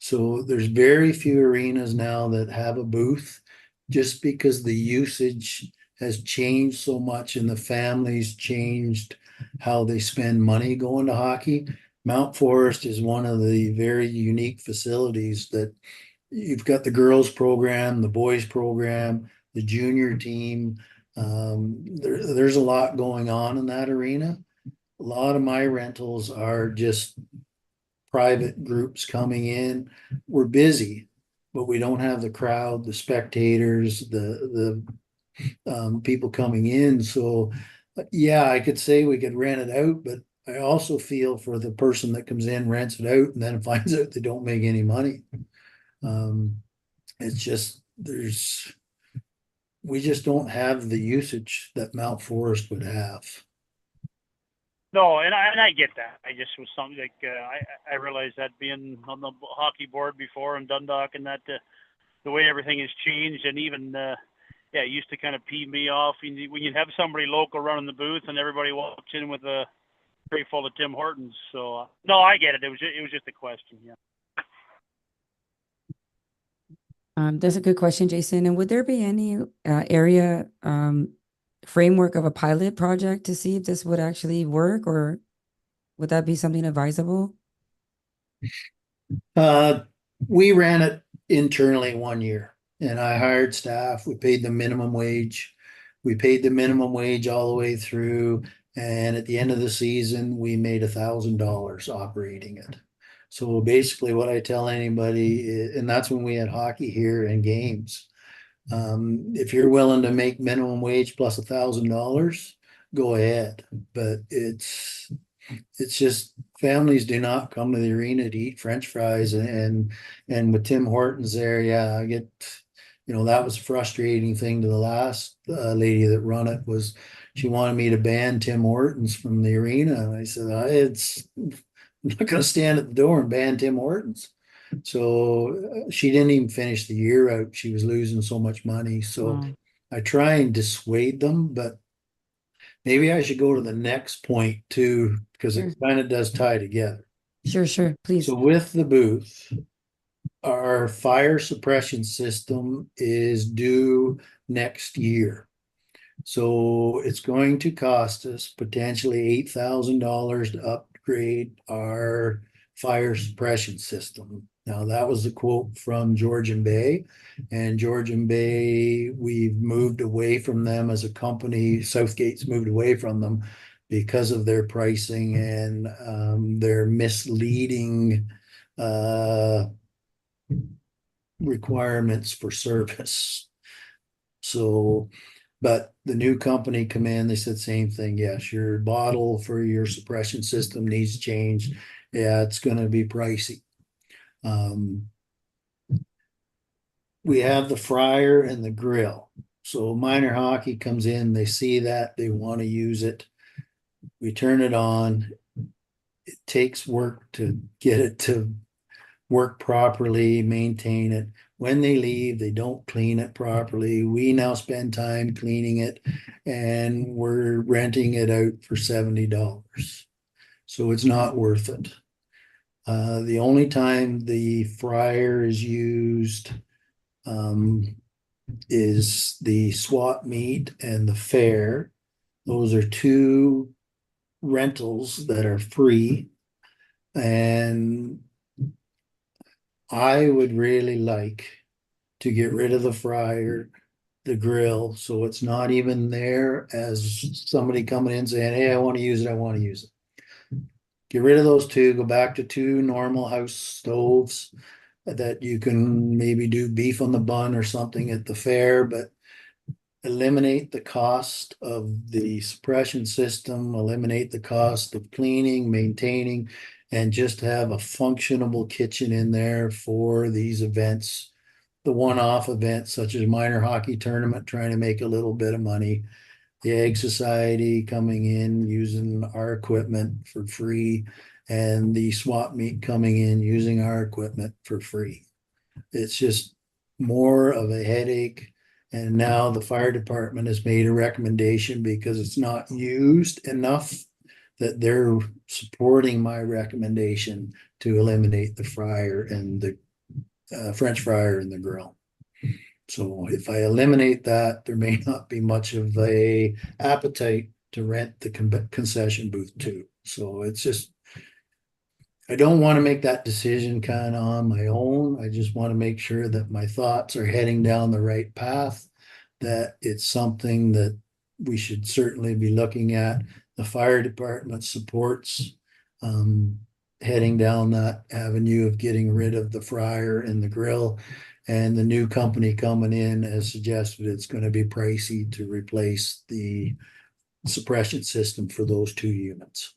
So there's very few arenas now that have a booth just because the usage has changed so much and the families changed how they spend money going to hockey. Mount Forest is one of the very unique facilities that you've got the girls program, the boys program, the junior team. There's a lot going on in that arena. A lot of my rentals are just private groups coming in. We're busy, but we don't have the crowd, the spectators, the people coming in. So yeah, I could say we could rent it out, but I also feel for the person that comes in, rents it out, and then finds out they don't make any money. It's just we just don't have the usage that Mount Forest would have. No, and I get that. I just was something like I realized that being on the hockey board before in Dundalk and that the way everything has changed, and even it used to kind of pee me off when you have somebody local running the booth and everybody walks in with a tray full of Tim Hortons. So no, I get it. It was just a question. Yeah. That's a good question, Jason. And would there be any area framework of a pilot project to see if this would actually work, or would that be something advisable? We ran it internally 1 year, and I hired staff. We paid them minimum wage. we paid the minimum wage all the way through. And at the end of the season, we made $1,000 operating it. So basically what I tell anybody, and that's when we had hockey here and games. If you're willing to make minimum wage plus $1,000, go ahead. But it's just families do not come to the arena to eat French fries and with Tim Hortons there, yeah, I get, that was a frustrating thing to the last lady that run it was she wanted me to ban Tim Hortons from the arena. And I said, I'm not going to stand at the door and ban Tim Hortons. So she didn't even finish the year out. She was losing so much money. So Wow. I try and dissuade them, but maybe I should go to the next point too, because it kind of does tie together. Sure, please. So with the booth, our fire suppression system is due next year. So it's going to cost us potentially $8,000 to upgrade our fire suppression system. Now that was a quote from Georgian Bay, and Georgian Bay, we've moved away from them as a company. Southgate's moved away from them because of their pricing and their misleading requirements for service. So, but the new company come in, they said same thing. Yes, your bottle for your suppression system needs changed. Yeah, it's going to be pricey. We have the fryer and the grill. So minor hockey comes in, they see that, they want to use it. We turn it on. It takes work to get it to work properly, maintain it. When they leave, they don't clean it properly. We now spend time cleaning it and we're renting it out for $70. So it's not worth it. The only time the fryer is used is the swap meet and the fair. Those are two rentals that are free. And I would really like to get rid of the fryer, the grill, so it's not even there as somebody coming in saying, hey, I want to use it. Get rid of those two, go back to two normal house stoves that you can maybe do beef on the bun or something at the fair, but eliminate the cost of the suppression system, eliminate the cost of cleaning, maintaining, and just have a functionable kitchen in there for these events, the one-off events such as minor hockey tournament, trying to make a little bit of money, the Egg Society coming in using our equipment for free, and the swap meet coming in using our equipment for free. It's just more of a headache. And now the fire department has made a recommendation because it's not used enough that they're supporting my recommendation to eliminate the fryer and the French fryer and the grill. So if I eliminate that, there may not be much of a appetite to rent the concession booth too. So it's just, I don't want to make that decision kind of on my own. I just want to make sure that my thoughts are heading down the right path, that it's something that we should certainly be looking at. The fire department supports heading down that avenue of getting rid of the fryer and the grill. And the new company coming in has suggested it's going to be pricey to replace the suppression system for those two units.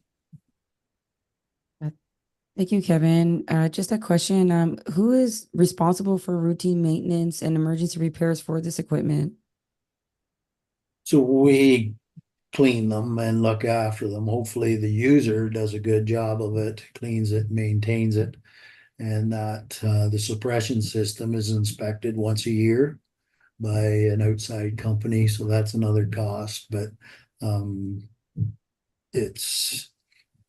Thank you, Kevin. Just a question. Who is responsible for routine maintenance and emergency repairs for this equipment? So we clean them and look after them. Hopefully the user does a good job of it, cleans it, maintains it, and that the suppression system is inspected once a year by an outside company. So that's another cost, but it's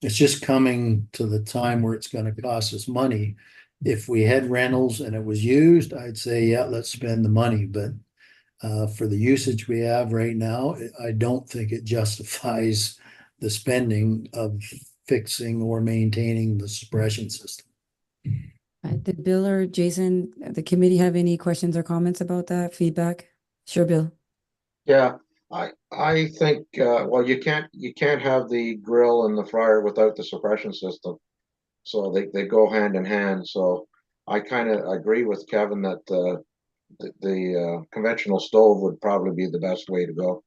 just coming to the time where it's going to cost us money. If we had rentals and it was used, I'd say, yeah, let's spend the money. But for the usage we have right now, I don't think it justifies the spending of fixing or maintaining the suppression system. Did Bill or Jason, the committee, have any questions or comments about that feedback? Sure, Bill. Yeah, I think, well, you can't have the grill and the fryer without the suppression system. So they go hand in hand. So I kind of agree with Kevin that, the conventional stove would probably be the best way to go.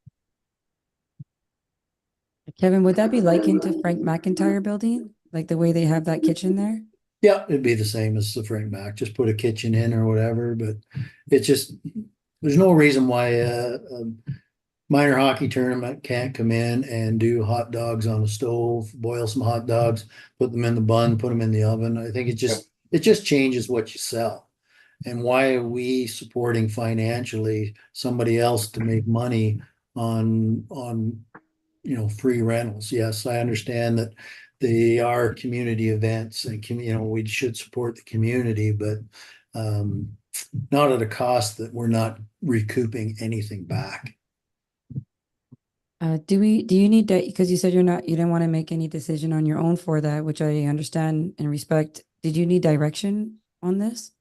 Kevin, would that be likened to Frank McIntyre building? Like the way they have that kitchen there? Yeah, it'd be the same as the Frank Mac, just put a kitchen in or whatever, but it's just, there's no reason why a minor hockey tournament can't come in and do hot dogs on the stove, boil some hot dogs, put them in the bun, put them in the oven. I think it just changes what you sell. And why are we supporting financially somebody else to make money on free rentals? Yes, I understand that they are community events and we should support the community, but not at a cost that we're not recouping anything back. Do you need that? Because you said you didn't want to make any decision on your own for that, which I understand and respect. Did you need direction on this?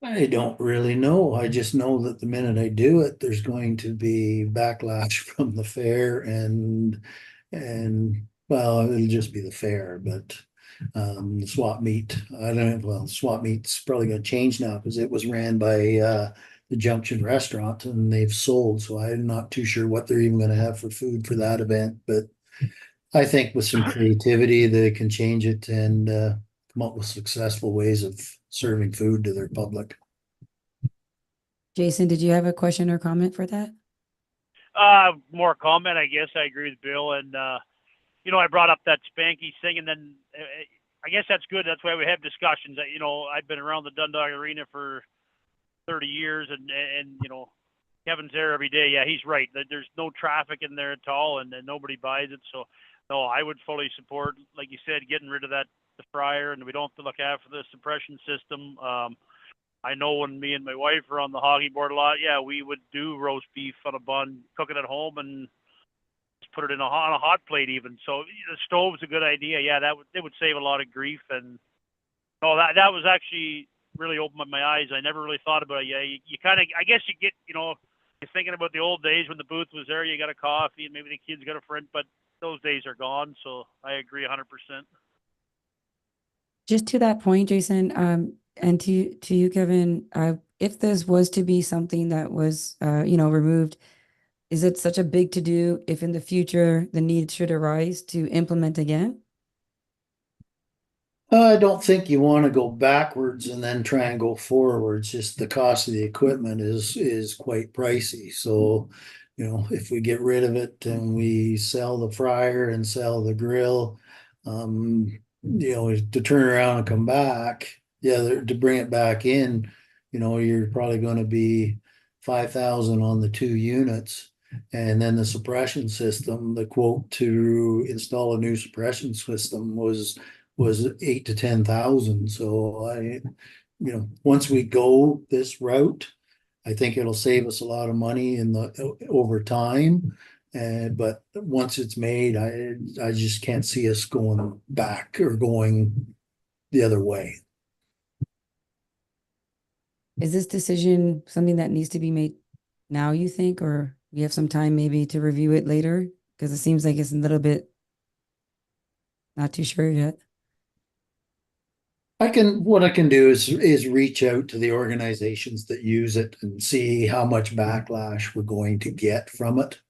I don't really know. I just know that the minute I do it, there's going to be backlash from the fair and well, it'll just be the fair, but the swap meet, I don't know, well, swap meet's probably gonna change now because it was ran by the Junction Restaurant and they've sold, so I'm not too sure what they're even gonna have for food for that event, but I think with some creativity, they can change it and come up with successful ways of serving food to their public. Jason, did you have a question or comment for that? More comment, I guess. I agree with Bill, and I brought up that Spanky's thing, and then I guess that's good. That's why we have discussions. I've been around the Dundalk Arena for 30 years, and Kevin's there every day. Yeah, he's right. There's no traffic in there at all, and nobody buys it. So, no, I would fully support, like you said, getting rid of the fryer, and we don't have to look after the suppression system. I know when me and my wife were on the hockey board a lot, yeah, we would do roast beef on a bun, cook it at home, and just put it on a hot plate even. So the stove's a good idea. Yeah, it would save a lot of grief. And that was actually really opened my eyes. I never really thought about it. Yeah, you kind of, I guess you get, you're thinking about the old days when the booth was there, you got a coffee and maybe the kids got a friend, but those days are gone. So I agree 100%. Just to that point, Jason, and to you, Kevin, if this was to be something that was, removed, is it such a big to do if in the future the need should arise to implement again? I don't think you want to go backwards and then try and go forwards. Just the cost of the equipment is quite pricey. So, if we get rid of it and we sell the fryer and sell the grill, to turn around and come back, yeah, to bring it back in, you're probably going to be 5,000 on the 2 units. And then the suppression system, the quote to install a new suppression system was 8 to 10,000. So once we go this route, I think it'll save us a lot of money over time. But once it's made, I just can't see us going back or going the other way. Is this decision something that needs to be made now, you think, or we have some time maybe to review it later? Because it seems like it's a little bit not too sure yet. What I can do is reach out to the organizations that use it and see how much backlash we're going to get from it.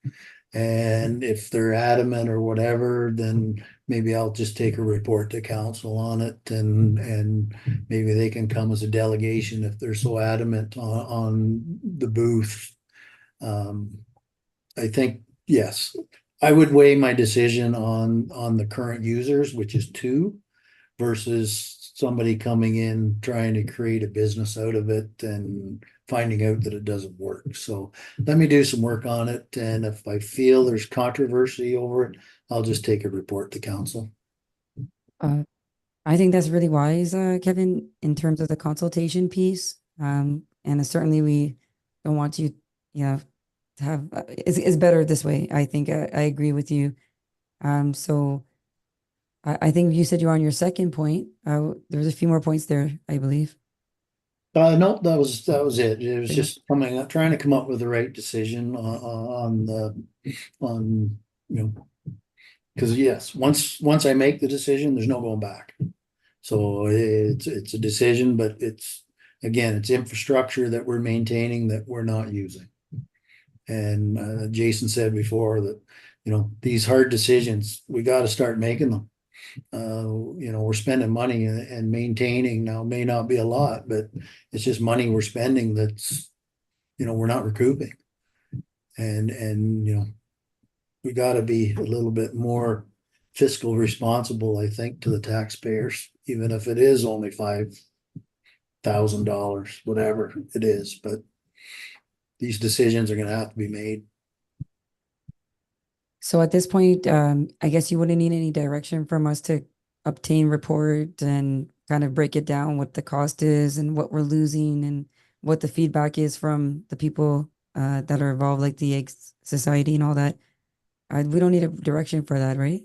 And if they're adamant or whatever, then maybe I'll just take a report to council on it and maybe they can come as a delegation if they're so adamant on the booth. I think, yes, I would weigh my decision on the current users, which is 2, versus somebody coming in trying to create a business out of it and finding out that it doesn't work. So let me do some work on it. And if I feel there's controversy over it, I'll just take a report to council. I think that's really wise, Kevin, in terms of the consultation piece. And certainly we don't want you, to have, it's better this way. I think I agree with you. So I think you said you're on your second point. There's a few more points there, I believe. No, that was it. It was Yeah. just trying to come up with the right decision on, you know, because yes, once I make the decision, there's no going back. So it's a decision, but again, it's infrastructure that we're maintaining that we're not using. And Jason said before that, these hard decisions, we got to start making them. We're spending money and maintaining now may not be a lot, but it's just money we're spending that's, we're not recouping. And we got to be a little bit more fiscal responsible, I think, to the taxpayers, even if it is only $5,000, whatever it is. But these decisions are going to have to be made. So at this point, I guess you wouldn't need any direction from us to obtain report and kind of break it down what the cost is and what we're losing and what the feedback is from the people that are involved, like the Egg Society and all that. We don't need a direction for that, right?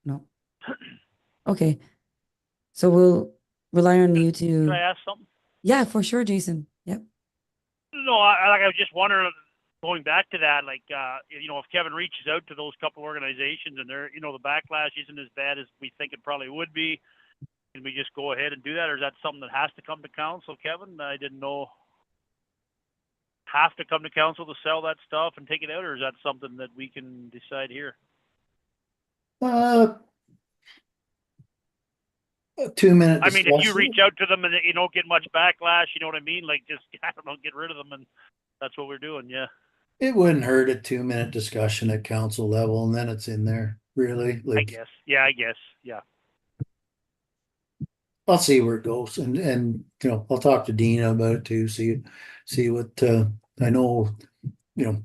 No. Okay. So we'll rely on you Can I to, ask something? yeah, for sure, Jason. Yep. No, I was just wondering, going back to that, if Kevin reaches out to those couple organizations and they're, the backlash isn't as bad as we think it probably would be, can we just go ahead and do that, or is that something that has to come to council, Kevin? I didn't know. Have to come to council to sell that stuff and take it out, or is that something that we can decide here? A 2-minute I mean, if you discussion. reach out to them and you don't get much backlash, you know what I mean? Like, just, I don't know, get rid of them, and that's what we're doing, yeah. It wouldn't hurt a 2-minute discussion at council level, and then it's in there, really. I guess. Yeah, I guess. Yeah. I'll see where it goes, and I'll talk to Dina about it too. See what I know. A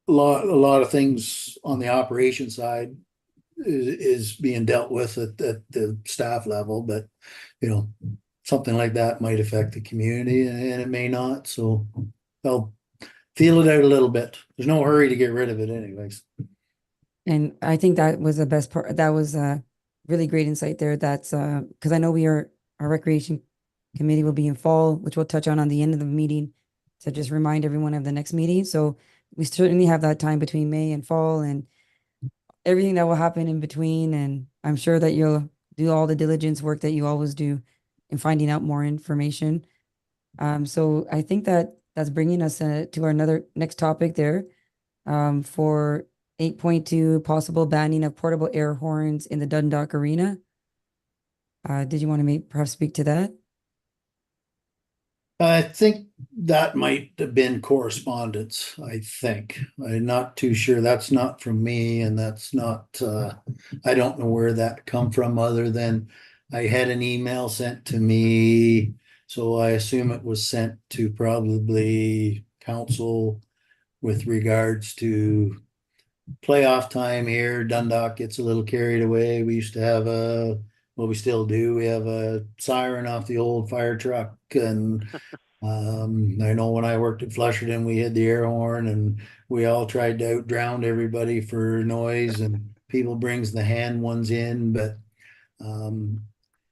lot of things on the operation side is being dealt with at the staff level, but something like that might affect the community, and it may not. So I'll feel it out a little bit. There's no hurry to get rid of it, anyways. And I think that was the best part. That was a really great insight there. That's because I know our recreation committee will be in fall, which we'll touch on the end of the meeting to just remind everyone of the next meeting. So we certainly have that time between May and fall and everything that will happen in between. And I'm sure that you'll do all the diligence work that you always do in finding out more information. So I think that that's bringing us to our another next topic there for 8.2 possible banning of portable air horns in the Dundalk Arena. Did you want to perhaps speak to that? I think that might have been correspondence. I think I'm not too sure. That's not from me, and that's not. I don't know where that come from, other than I had an email sent to me, so I assume it was sent to probably council with regards to playoff time here. Dundalk gets a little carried away. We used to have well, we still do. We have a siren off the old fire truck, and I know when I worked at Flusherton, we had the air horn, and we all tried to out drown everybody for noise, and people brings the hand ones in, but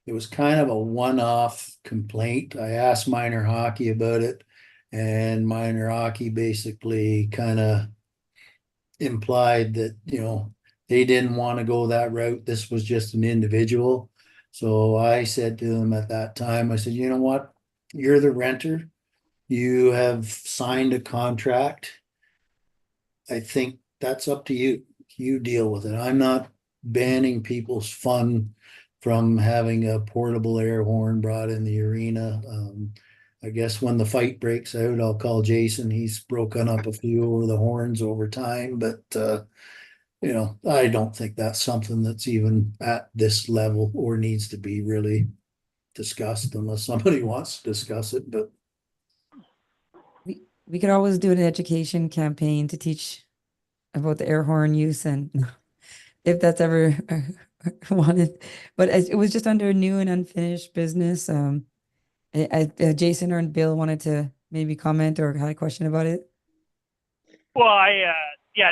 it was kind of a one-off complaint. I asked minor hockey about it, and minor hockey basically kind of implied that, they didn't want to go that route. This was just an individual. So I said to them at that time, I said, you know what? You're the renter. You have signed a contract. I think that's up to you. You deal with it. I'm not banning people's fun from having a portable air horn brought in the arena. I guess when the fight breaks out, I'll call Jason. He's broken up a few of the horns over time, but I don't think that's something that's even at this level or needs to be really discussed unless somebody wants to discuss it. But We could always do an education campaign to teach about the air horn use and if that's ever wanted. But it was just under new and unfinished business. Jason or Bill wanted to maybe comment or had a question about it. Well,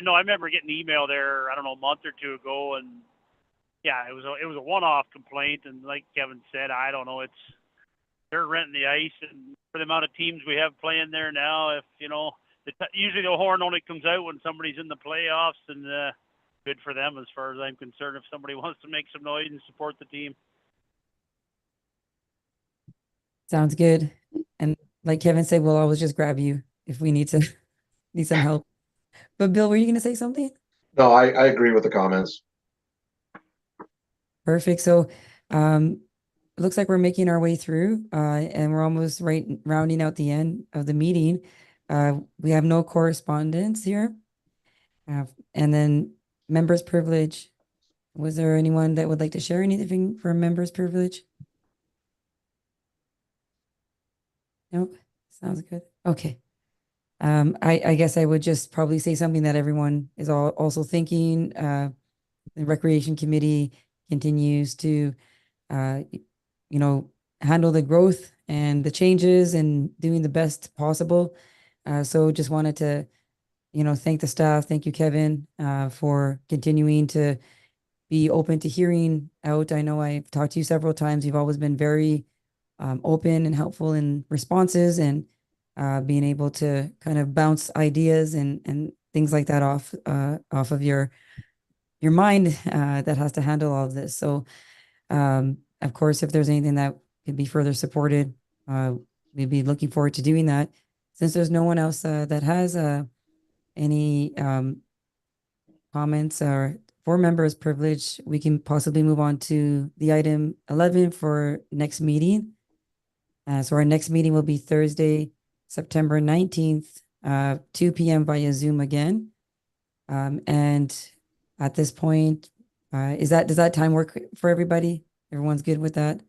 no, I remember getting an email there, I don't know, a month or two ago, and yeah, it was a one-off complaint, and like Kevin said, I don't know, they're renting the ice, and for the amount of teams we have playing there now. If usually the horn only comes out when somebody's in the playoffs, and good for them as far as I'm concerned. If somebody wants to make some noise and support the team. Sounds good. And like Kevin said, we'll always just grab you if we need some help. But Bill, were you gonna say something? No, I agree with the comments. Perfect. So, it looks like we're making our way through, and we're almost rounding out the end of the meeting. We have no correspondence here. And then members' privilege. Was there anyone that would like to share anything for members' privilege? Nope. Sounds good. Okay. I guess I would just probably say something that everyone is also thinking. The Recreation Committee continues to, handle the growth and the changes and doing the best possible. So just wanted to, thank the staff. Thank you, Kevin, for continuing to be open to hearing out. I know I've talked to you several times. You've always been very open and helpful in responses, and being able to kind of bounce ideas and things like that off of your mind that has to handle all of this. So, of course, if there's anything that could be further supported, we'd be looking forward to doing that. Since there's no one else that has any comments or for members' privilege, we can possibly move on to the item 11 for next meeting. So our next meeting will be Thursday, September 19th, 2 p.m. via Zoom again. And at this point, does that time work for everybody? Everyone's good with that?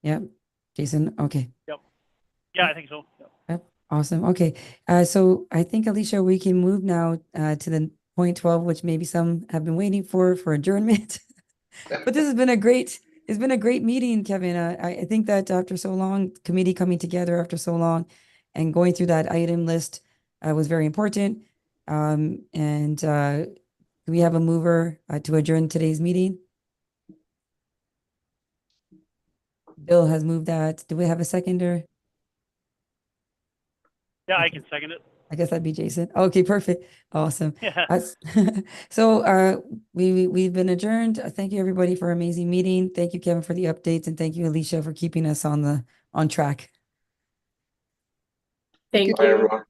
Yep. Jason, okay. Yep. Yeah, I think so. Yep. Awesome. Okay. So I think, Alicia, we can move now to the point 12, which maybe some have been waiting for adjournment. But this has been it's been a great meeting, Kevin. I think that after so long, committee coming together after so long and going through that item list was very important. And do we have a mover to adjourn today's meeting? Bill has moved that. Do we have a seconder? Yeah, I Okay. can second it. I guess that'd be Jason. Okay, perfect. Awesome. Yeah. So we've been adjourned. Thank you everybody for an amazing meeting. Thank you, Kevin, for the updates, and thank you, Alicia, for keeping us on track. Thank Bye, you. everyone.